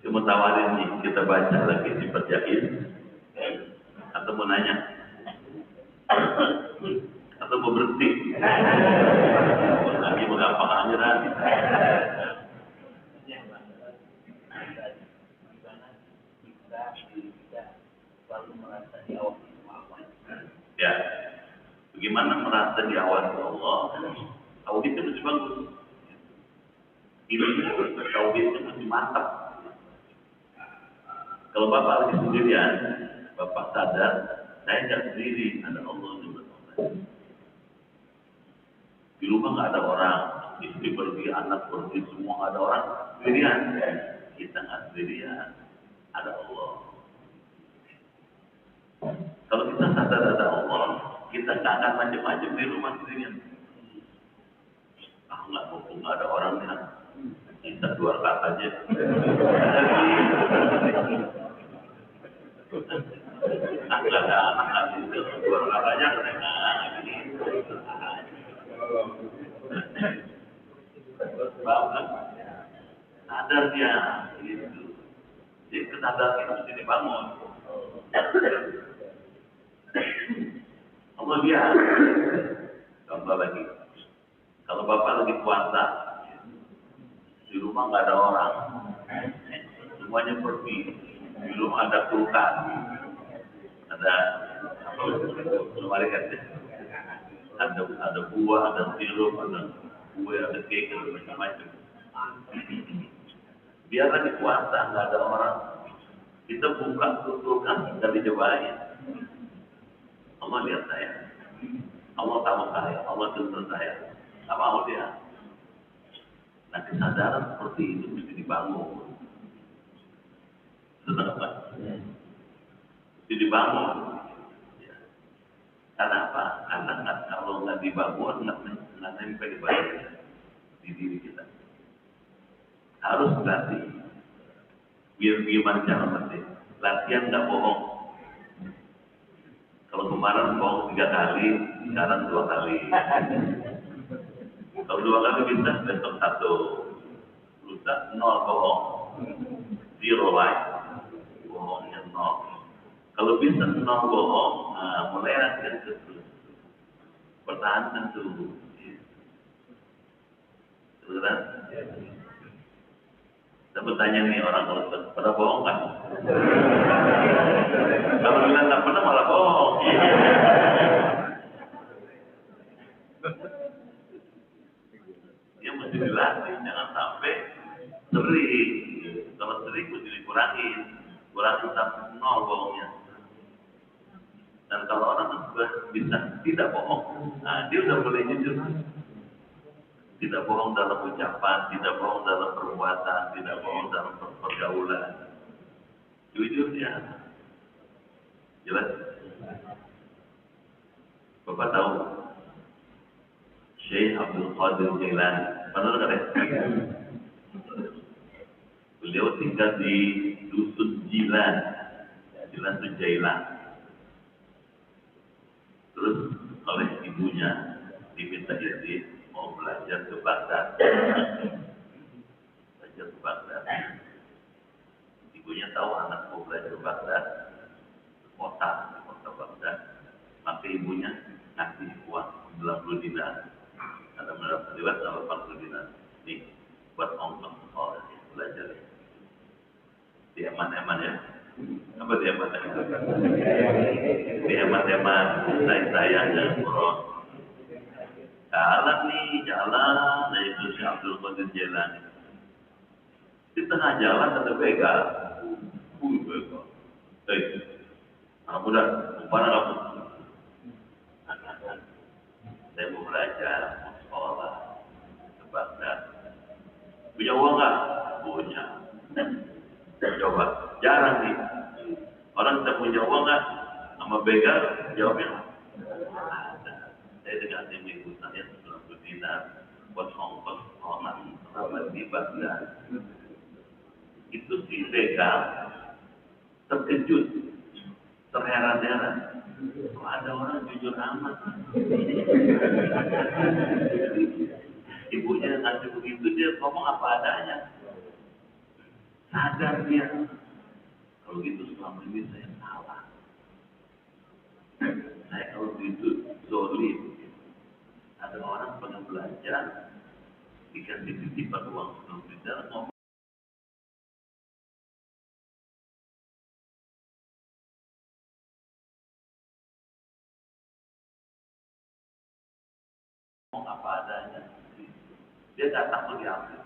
Cuma tawarin nih, kita baca lagi sifat jahil. Atau mau nanya? Atau mau berhenti? Lagi mau gampang aja nanti. Ya, bagaimana merasa diawasi Allah? Tauhidnya masih bagus. Ini tauhidnya masih mantap. Kalau Bapak lagi sendirian, Bapak sadar, saya tidak sendiri, ada Allah di belakang. Di rumah nggak ada orang, istri pergi, anak pergi, semua nggak ada orang, sendirian. Kita nggak sendirian, ada Allah. Kalau kita sadar ada Allah, kita nggak akan macam-macam di rumah sendirian. Nggak mumpung nggak ada orangnya, kita 2 rakaat aja. Nggak ada anak itu 2 rakaat aja mereka ini. Bangun, sadar dia itu. Jadi kesadaran itu mesti dibangun. Allah dia. Contoh lagi, kalau Bapak lagi puasa, di rumah nggak ada orang, semuanya pergi. Di rumah ada kulkas, ada lemari kaca, ada buah, ada sirup, ada kue, ada cake, ada macam-macam. Biar lagi puasa nggak ada orang, kita buka kulkas dan dicobain. Allah lihat saya, Allah tahu saya, Allah dengar saya, nggak mau dia. Nah kesadaran seperti itu mesti dibangun. Kenapa? Mesti dibangun. Ya. Karena apa? Karena kalau nggak dibangun, nggak nempel di badan di diri kita. Harus berarti Biar gimana cara mesti latihan nggak bohong. Kalau kemarin bohong 3 kali, sekarang 2 kali. Kalau 2 kali bisa, besok 1. Lusa 0 bohong, 0 lie, bohongnya 0. Kalau bisa 0 bohong, mulai latihan terus. Pertahankan tuh. Terus kan? Saya bertanya nih orang kalau pernah bohong kan? Kalau bilang nggak pernah malah bohong. Dia mesti dilatih, jangan sampai sering. Kalau sering mesti dikurangin, kurangin sampai 0 bohongnya. Dan kalau orang sudah bisa tidak bohong, dia udah mulai jujur. Tidak bohong dalam ucapan, tidak bohong dalam perbuatan, tidak bohong dalam pergaulan. Jujur ya. Jelas? Bapak tahu Syekh Abdul Qadir Jailani. Pernah dengar ya? Beliau tinggal di dusun Jilan. Jilan itu Jailan. Terus oleh ibunya diminta izin mau belajar ke Baghdad. Belajar ke Baghdad. Ibunya tahu anak mau belajar ke Baghdad, kota Baghdad. Maka ibunya ngasih uang 90 dinar. Ada mendapat lewat 80 dinar. Nih, buat ongkos sekolah belajar. Diaman-aman ya. Apa diaman-aman? Diaman-aman. Saya dan Quran. Jalan dari Syekh Abdul Qadir Jailani. Di tengah jalan ada begal. Begal. Anak muda, mana kamu? Saya mau belajar, mau sekolah, ke Baghdad. Punya uang nggak? Punya. Coba, jarang nih. Orang tidak punya uang nggak? Sama begal, jawabnya saya dengan ibu saya 90 dinar buat ongkos sekolah sama di Baghdad. Itu si begal terkejut, terheran-heran. Kok ada orang jujur amat? Ibunya ngasih begitu, dia ngomong apa adanya. Sadar dia. Kalau gitu selama ini saya salah. Saya kalau gitu zolim. Ada orang pernah belajar dikasih titipan uang 90 dinar ngomong apa adanya. Dia tak takut diambil.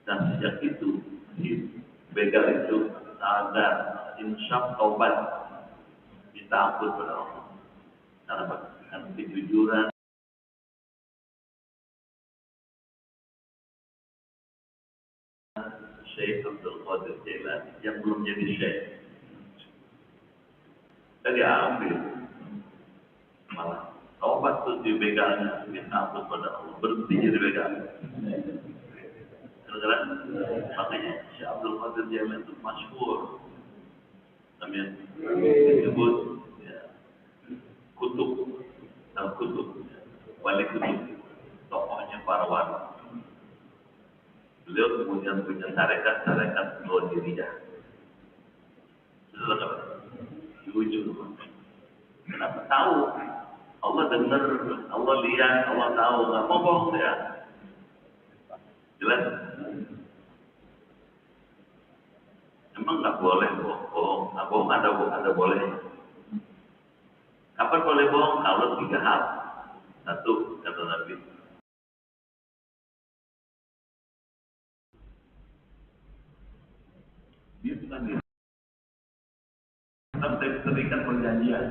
Dan sejak itu si begal itu sadar, insya taubat, minta ampun pada Allah. Karena kejujuran. Syekh Abdul Qadir Jailani yang belum jadi syekh. Tadi ambil malah taubat tuh di begalnya, minta ampun pada Allah, berhenti jadi begal. Karena makanya Syekh Abdul Qadir Jailani itu masyhur, namanya disebut ya, kutub, al-kutub, wali kutub, tokohnya para wali. Beliau kemudian punya tarekat Qadiriyah. Sudah kan? Di ujung. Kenapa tahu? Allah dengar, Allah lihat, Allah tahu. Nggak mau bohong dia. Jelas? Emang nggak boleh bohong? Nggak bohong ada boleh. Kapan boleh bohong? Kalau 3 hal. 1, kata Nabi. Dia bukan dia. Kita terikat perjanjian.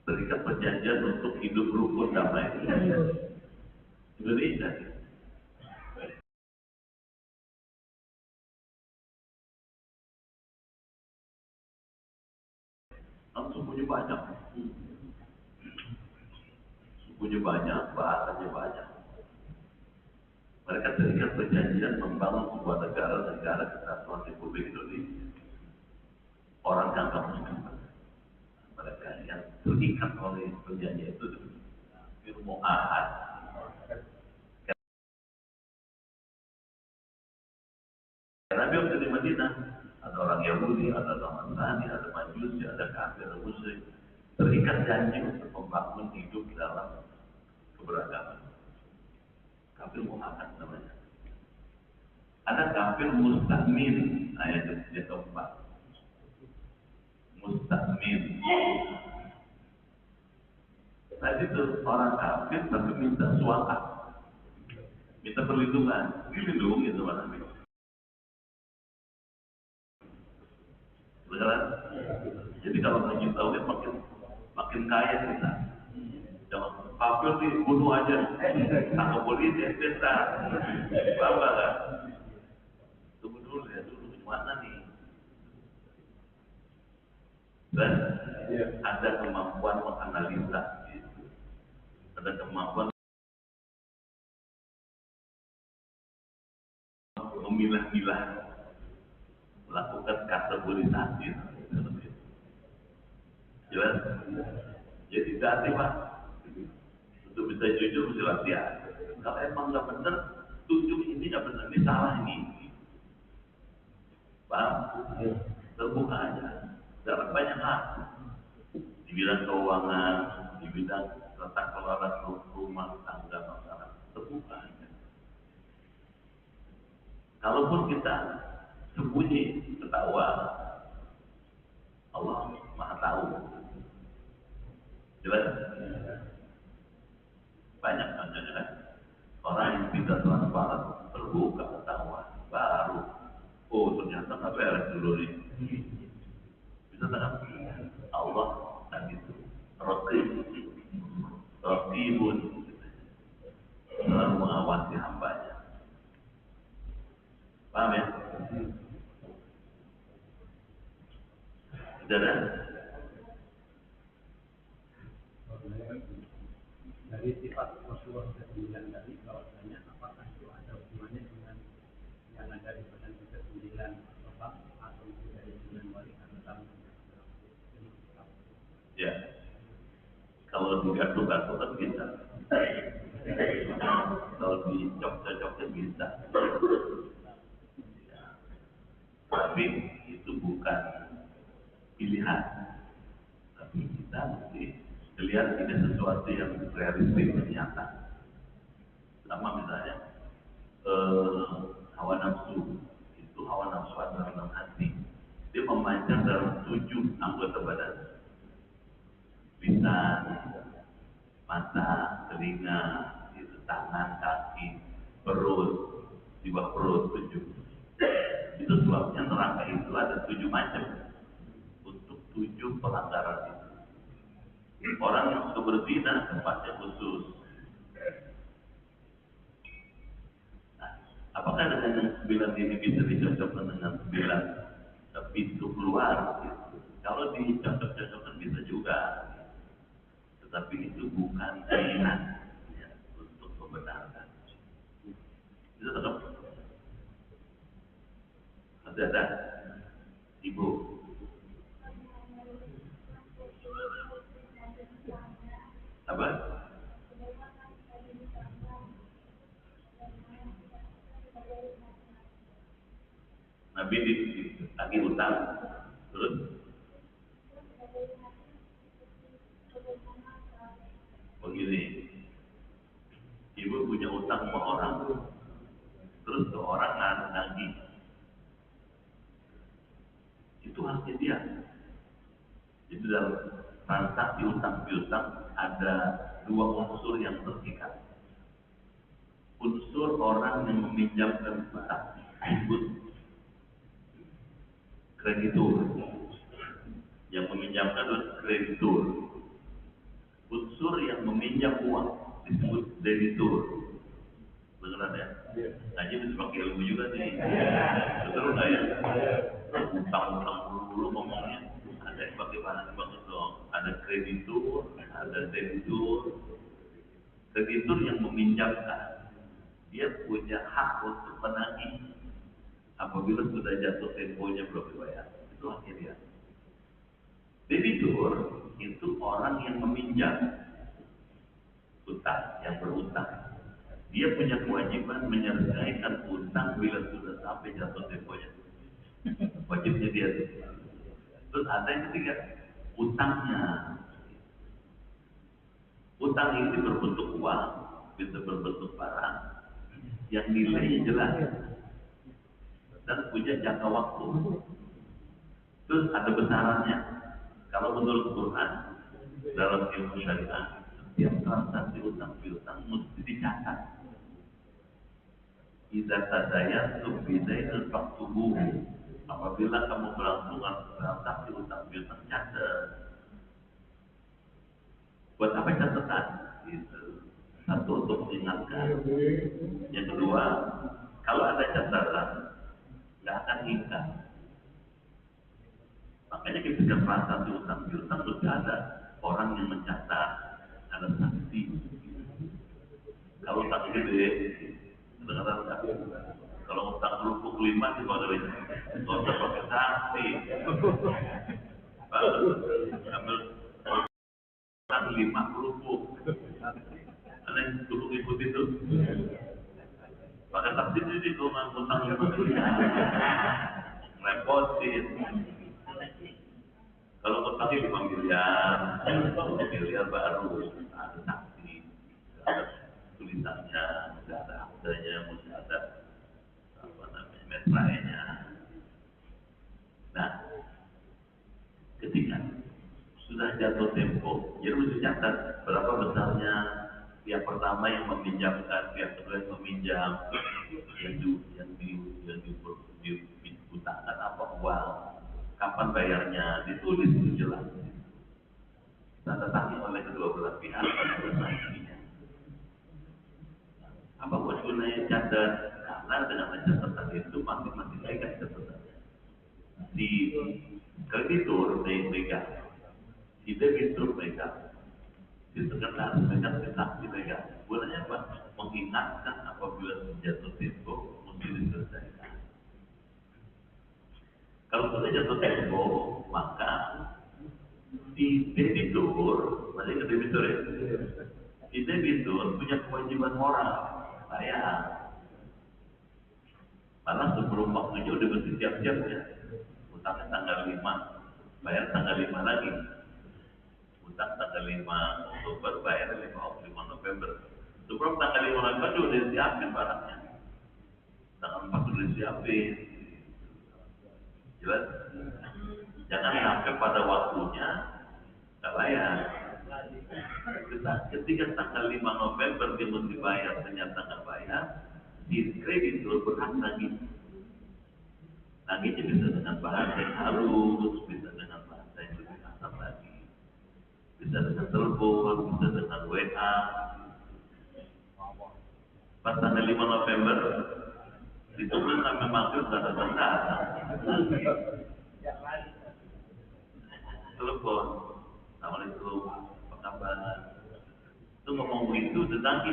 Terikat perjanjian untuk hidup rukun damai. Indonesia. Langsung punya banyak. Sukunya banyak, bahasanya banyak. Mereka terikat perjanjian membangun sebuah negara kesatuan Republik Indonesia. Orang yang nggak muslim, mereka yang terikat oleh perjanjian itu firmu ahad. Nabi waktu di Madinah ada orang Yahudi, ada orang Nasrani, ada Majusi, ada kafir, ada musyrik, terikat janji untuk membangun hidup dalam keberagaman. Kafir muhammad namanya. Ada kafir musta'min, ayat yang keempat. Musta'min. Tadi itu orang kafir tapi minta suaka, minta perlindungan, dilindungi sama Nabi. Benar? Jadi kalau ngaji tauhid makin kaya kita. Jangan kafir dibunuh aja, tangkap polisi, desa, apa kan? Tunggu dulu ya, dulu gimana nih? Dan ada kemampuan menganalisa, ada kemampuan memilah-milah, melakukan kategorisasi. Jelas? Jadi hati Pak, untuk bisa jujur mesti latihan. Kalau emang nggak benar, tunjuk ini nggak benar, ini salah ini. Paham? Terbuka aja. Dapat banyak hal. Di bidang keuangan, di bidang tata kelola rumah tangga masyarakat, terbuka aja. Kalaupun kita sembunyi, ketawa, Allah Maha Tahu. Jelas? Banyak contohnya kan? Orang yang tidak transparan, terbuka, ketawa, baru. Oh ternyata nggak beres dulu nih. Bisa tak? Allah dan itu Raqibun selalu mengawasi hambanya. Paham ya? Saudara? Dari sifat Rasulullah ke-9 tadi, bahwasanya apakah itu ada hubungannya dengan yang ada di pesan ke-9 atau itu dari 9 wali atau sama? Ya. Kalau digaduh-gaduh kan bisa. Kalau dicocok-cocoknya bisa. Ya. Tapi itu bukan pilihan. Tapi kita mesti lihat ini sesuatu yang realistis dan nyata. Sama misalnya hawa nafsu, itu hawa nafsu adalah dalam hati. Dia memanjang dalam 7 anggota badan. Lisan, mata, telinga, itu tangan, kaki, perut, di bawah perut 7. Itu sebabnya neraka itu ada 7 macam untuk 7 pelanggaran itu. Orang yang suka berzina tempatnya khusus. Nah, apakah dengan yang 9 ini bisa dicocokkan dengan 9 pintu keluar? Kalau dicocok-cocokkan bisa juga. Tetapi itu bukan pilihan ya, untuk pembenaran. Itu tetap ada ibu. Apa? Nabi lagi utang, terus begini, ibu punya utang sama orang, terus ke orang nagih, itu haknya dia. Itu dalam transaksi utang piutang ada 2 unsur yang terikat. Unsur orang yang meminjamkan utang disebut kreditur, yang meminjamkan adalah kreditur. Unsur yang meminjam uang disebut debitur. Beneran ya? Ngaji bisa pakai ilmu juga nih. Betul nggak ya? Utang-utang dulu ngomongnya. Ada yang bagaimana bagus dong. Ada kreditur, ada debitur. Kreditur yang meminjamkan. dia punya hak untuk menagih apabila sudah jatuh temponya belum dibayar. Itu haknya dia. Debitur itu orang yang meminjam utang, yang berutang. Dia punya kewajiban menyelesaikan utang bila sudah sampai jatuh temponya. Wajibnya dia. Terus ada yang ketiga, utangnya. Utang ini berbentuk uang, bisa berbentuk barang, yang nilainya jelas dan punya jangka waktu. Terus ada besarannya. Kalau menurut Quran dalam ilmu syariah, setiap transaksi utang piutang mesti dicatat. Idza tadayantum bidainin faktubuhu. Apabila kamu berlangsungan transaksi utang piutang, catat. Buat apa catatan? Itu satu untuk mengingatkan. Yang kedua, kalau ada catatan, nggak akan ingat. Makanya ketika transaksi utang piutang mesti ada orang yang mencatat, ada saksi. Kalau utang gede, kadang-kadang nggak. Kalau utang kerupuk 5 di bawah dari nggak usah pakai saksi. Ambil utang 5 kerupuk. Ada yang kerupuk ikut itu. Pakai saksi jadi kalau utang 5 repotin. Kalau utangnya 5 miliar, 10 miliar baru ada saksi, ada tulisannya, mesti ada aktenya, mesti ada apa namanya metranya. Nah, ketika sudah jatuh tempo, jadi mesti catat berapa besarnya pihak pertama yang meminjamkan, pihak kedua yang meminjam, dihutangkan apa uang, kapan bayarnya, ditulis itu jelas. Tanda tangan oleh kedua belah pihak pada saksinya. Apa buat gunanya catat? Karena dengan catatan itu masing-masing pegang catatannya. Si kreditur pegang, si debitur pegang, si sekretaris pegang, si saksi pegang. Gunanya apa? Mengingatkan apabila jatuh tempo mesti diselesaikan. Kalau sudah jatuh tempo, maka si debitur, masih ke debitur ya? Si debitur punya kewajiban moral, bayar. Malah sebelum waktunya udah mesti siap-siap ya. Utangnya tanggal 5, bayar tanggal 5 lagi. Utang tanggal 5 Oktober, bayar 5 November. Sebelum tanggal 5 November dia udah siapin barangnya. Tanggal 4 udah siapin. Jelas? Jangan sampai pada waktunya nggak bayar. Ketika tanggal 5 November dia mesti bayar, ternyata nggak bayar, si kreditur berhak nagih. Nagihnya bisa dengan bahasa yang halus, bisa dengan bahasa yang lebih kasar lagi, bisa dengan telepon, bisa dengan WA. Pas tanggal 5 November ditunggu sampai maghrib nggak datang. Telepon, assalamualaikum, apa kabar? Itu ngomong begitu tetanggi.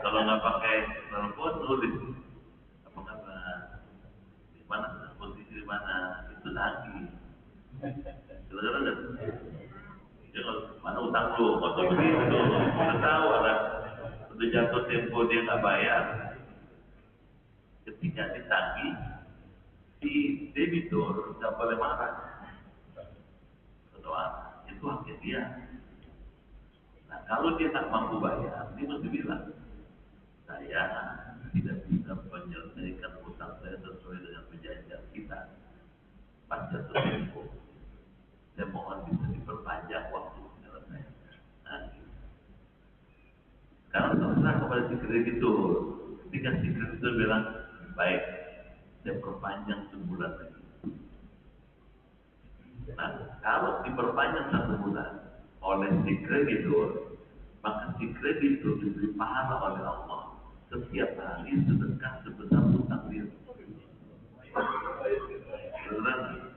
Kalau nggak pakai telepon nulis, apa kabar? Di mana posisi di mana? Itu lagi. Saudara nggak? Ya kalau mana utang lu, atau begitu, udah tahu ada, udah jatuh tempo dia nggak bayar. Ketika ditagih, si debitur nggak boleh marah. Doa itu haknya dia. Nah, kalau dia tak mampu bayar, dia mesti bilang, saya tidak bisa menyelesaikan utang saya sesuai dengan perjanjian kita. Pas jatuh tempo, saya mohon bisa diperpanjang waktu penyelesaian. Nah, sekarang terserah kepada si kreditur. Ketika si kreditur bilang, baik, saya perpanjang sebulan lagi. Nah, kalau diperpanjang 1 bulan oleh si kreditur, maka si kreditur diberi pahala oleh Allah setiap hari sedekah sebesar utang dia. Beneran?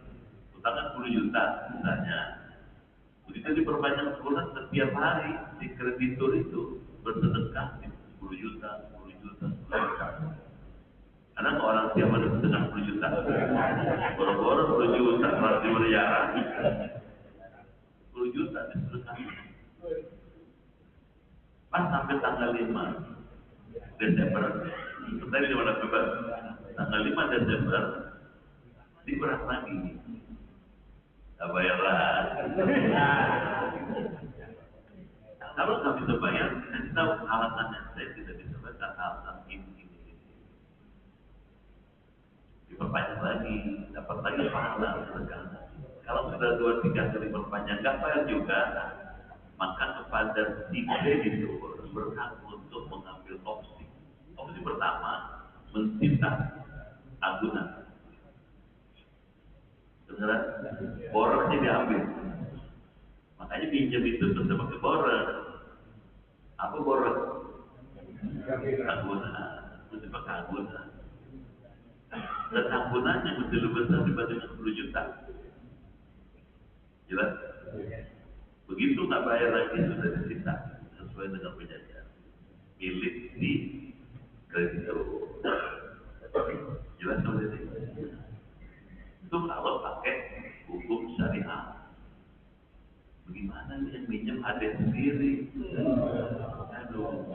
Utangnya 10 juta misalnya. Begitu diperpanjang sebulan, setiap hari si kreditur itu bersedekah 10 juta, 10 juta, 10 juta. Karena orang tiap hari bersedekah 10 juta, boro-boro 10 juta, kalau di miliaran, 10 juta disedekah. Pas sampai tanggal 5 Desember, tadi di mana Desember? Tanggal 5 Desember, diberas lagi. Tak bayarlah. Kalau nggak bisa bayar, kasih tahu alasannya. Saya tidak bisa bayar alasan ini. Diperpanjang lagi, dapat lagi pahala sedekah. Kalau sudah 2-3 kali perpanjang nggak bayar juga, maka kepada si kreditur berhak untuk mengambil opsi. Opsi pertama, mencipta agunan. Beneran, borosnya diambil. Makanya pinjam itu tentu pakai boros. Apa boros? Agunan, mesti pakai agunan. Dan agunannya mesti lebih besar dibanding 10 juta. Jelas? Begitu nggak bayar lagi sudah disita sesuai dengan perjanjian milik di kreditur. Jelas seperti itu. Itu kalau pakai hukum syariah. Bagaimana nih yang minjem ada sendiri? Aduh.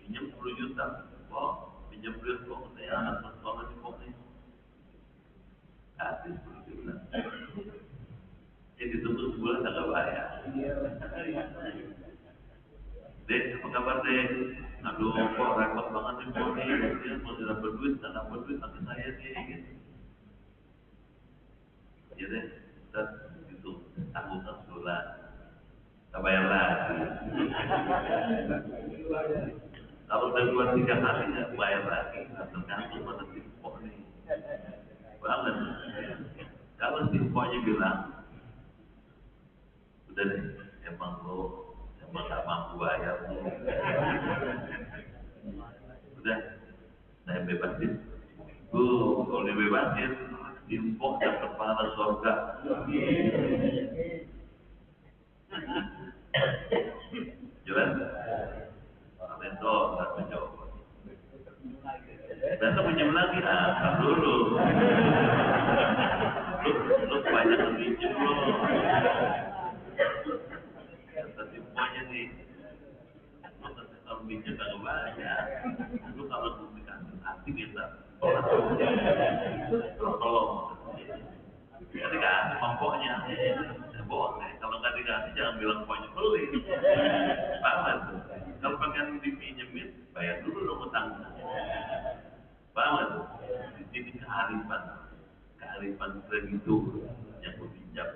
Minjem 10 juta. Kok minjem duit kok saya anak pertama di pokoknya. Kasih 10 juta. Jadi ditunggu sebulan nggak bayar. Dek, apa kabar Dek? Aduh, kok repot banget nih kok nih. Dia mau dapat duit, nggak dapat duit tapi saya nih. Gitu. Ya deh, kita itu tanggungan sebulan. Kita bayar lagi. Kalau udah 2-3 kali ya bayar lagi. Tergantung pada tipe nih. Banget. Kalau tipenya bilang, udah deh, emang gak mampu bayar. Udah, saya bebasin. Kalau dibebasin, dimpok dapat pahala surga. Jelas? Itu nggak menjawab. Dan pinjam lagi, kan dulu. Lu banyak pinjam lo. Tapi semuanya nih, lu kalau pinjam nggak banyak. Lu kalau dikasih hati kita, tolong. Jadi kasih mangkoknya. Boleh. Kalau nggak dikasih jangan bilang pokoknya beli. Banget. Kalau pengen dipinjemin, bayar dulu dong utangnya. Banget. Di sini kearifan kreditur yang meminjam.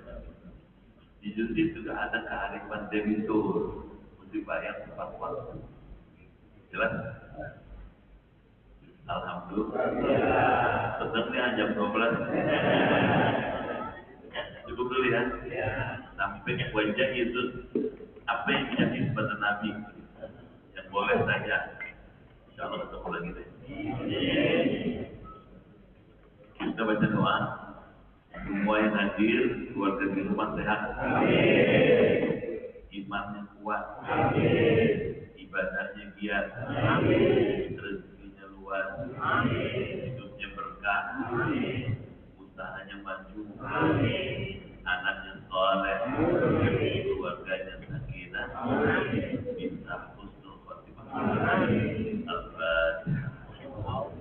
Di juris juga ada kearifan debitur, mesti bayar tepat waktu. Jelas? Alhamdulillah. Tetapnya jam 12. Cukup dulu ya. Sampai wajah itu apa yang menjadi pada Nabi yang boleh saja. Insya Allah ketemu lagi deh. Kita baca doa. Semua yang hadir, keluarga di rumah sehat. Imannya kuat. Ibadahnya giat. Rezekinya luas. Hidupnya berkah. Usahanya maju. Anaknya soleh. Keluarganya sakinah. Minta husnul khotimah. Al-Fatihah.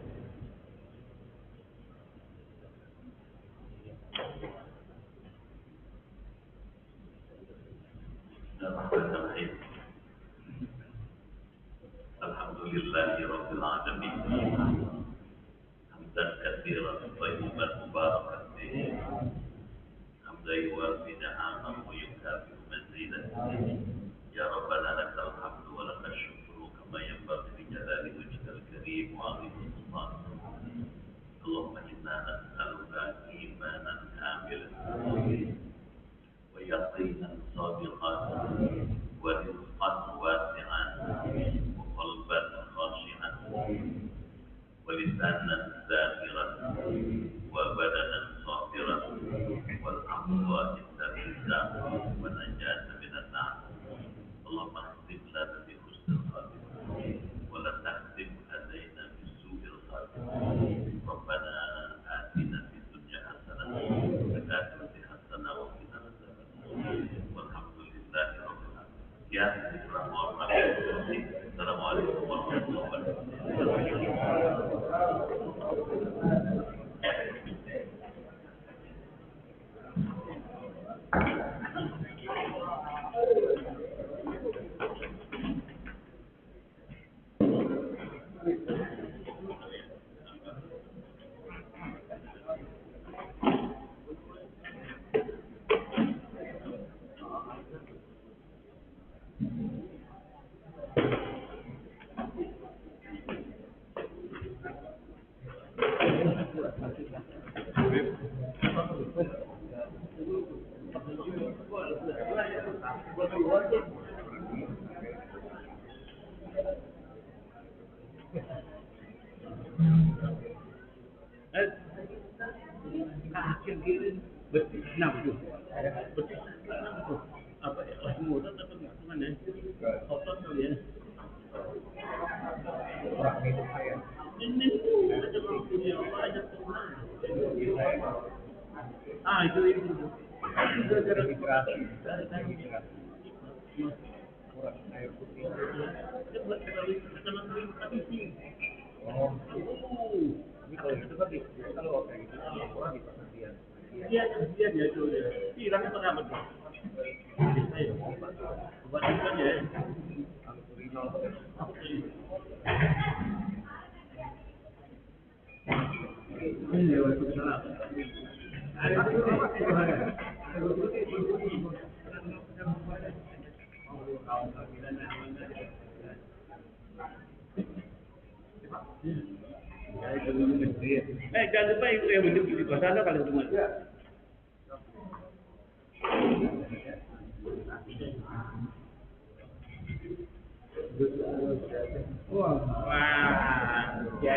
Bismillahirrahmanirrahim. Alhamdulillahi Rabbil Alamin. Hamdan katsiran thayyiban mubarakan fihi. Hamdan yuwafi ni'amahu wa yukafi'u mazidah. Ya Rabbana lakal hamdu wa lakal syukru kama yanbaghi li jalali wajhikal karim wa 'azimi sultanik. Allahumma inna nas'aluka imanan kamilan wa yaqinan sabiqan wa rizqan wasi'an wa qalban khashi'an wa lisanan zakiran wa badanan sabiran wal amwa inda rizqan wa najatan minan nar. Akhir kiri betul enam tu. Betul apa semua tu tak mana? Foto tu ya. Orang itu saya. Ini tu macam orang punya orang ada Tuhan. Itu. Gara-gara migrasi. Orang air putih. Dia buat terlalu tradisi. Oh. Ini kalau gitu kan kalau kayak gitu orang di perhatian. Dia tu dia. Hilangnya pernah betul. Ayo. Buat aja ya. Original. Ini waktu salah. Jangan lupa yang menjadi di sana kalau semua. Wah, ya.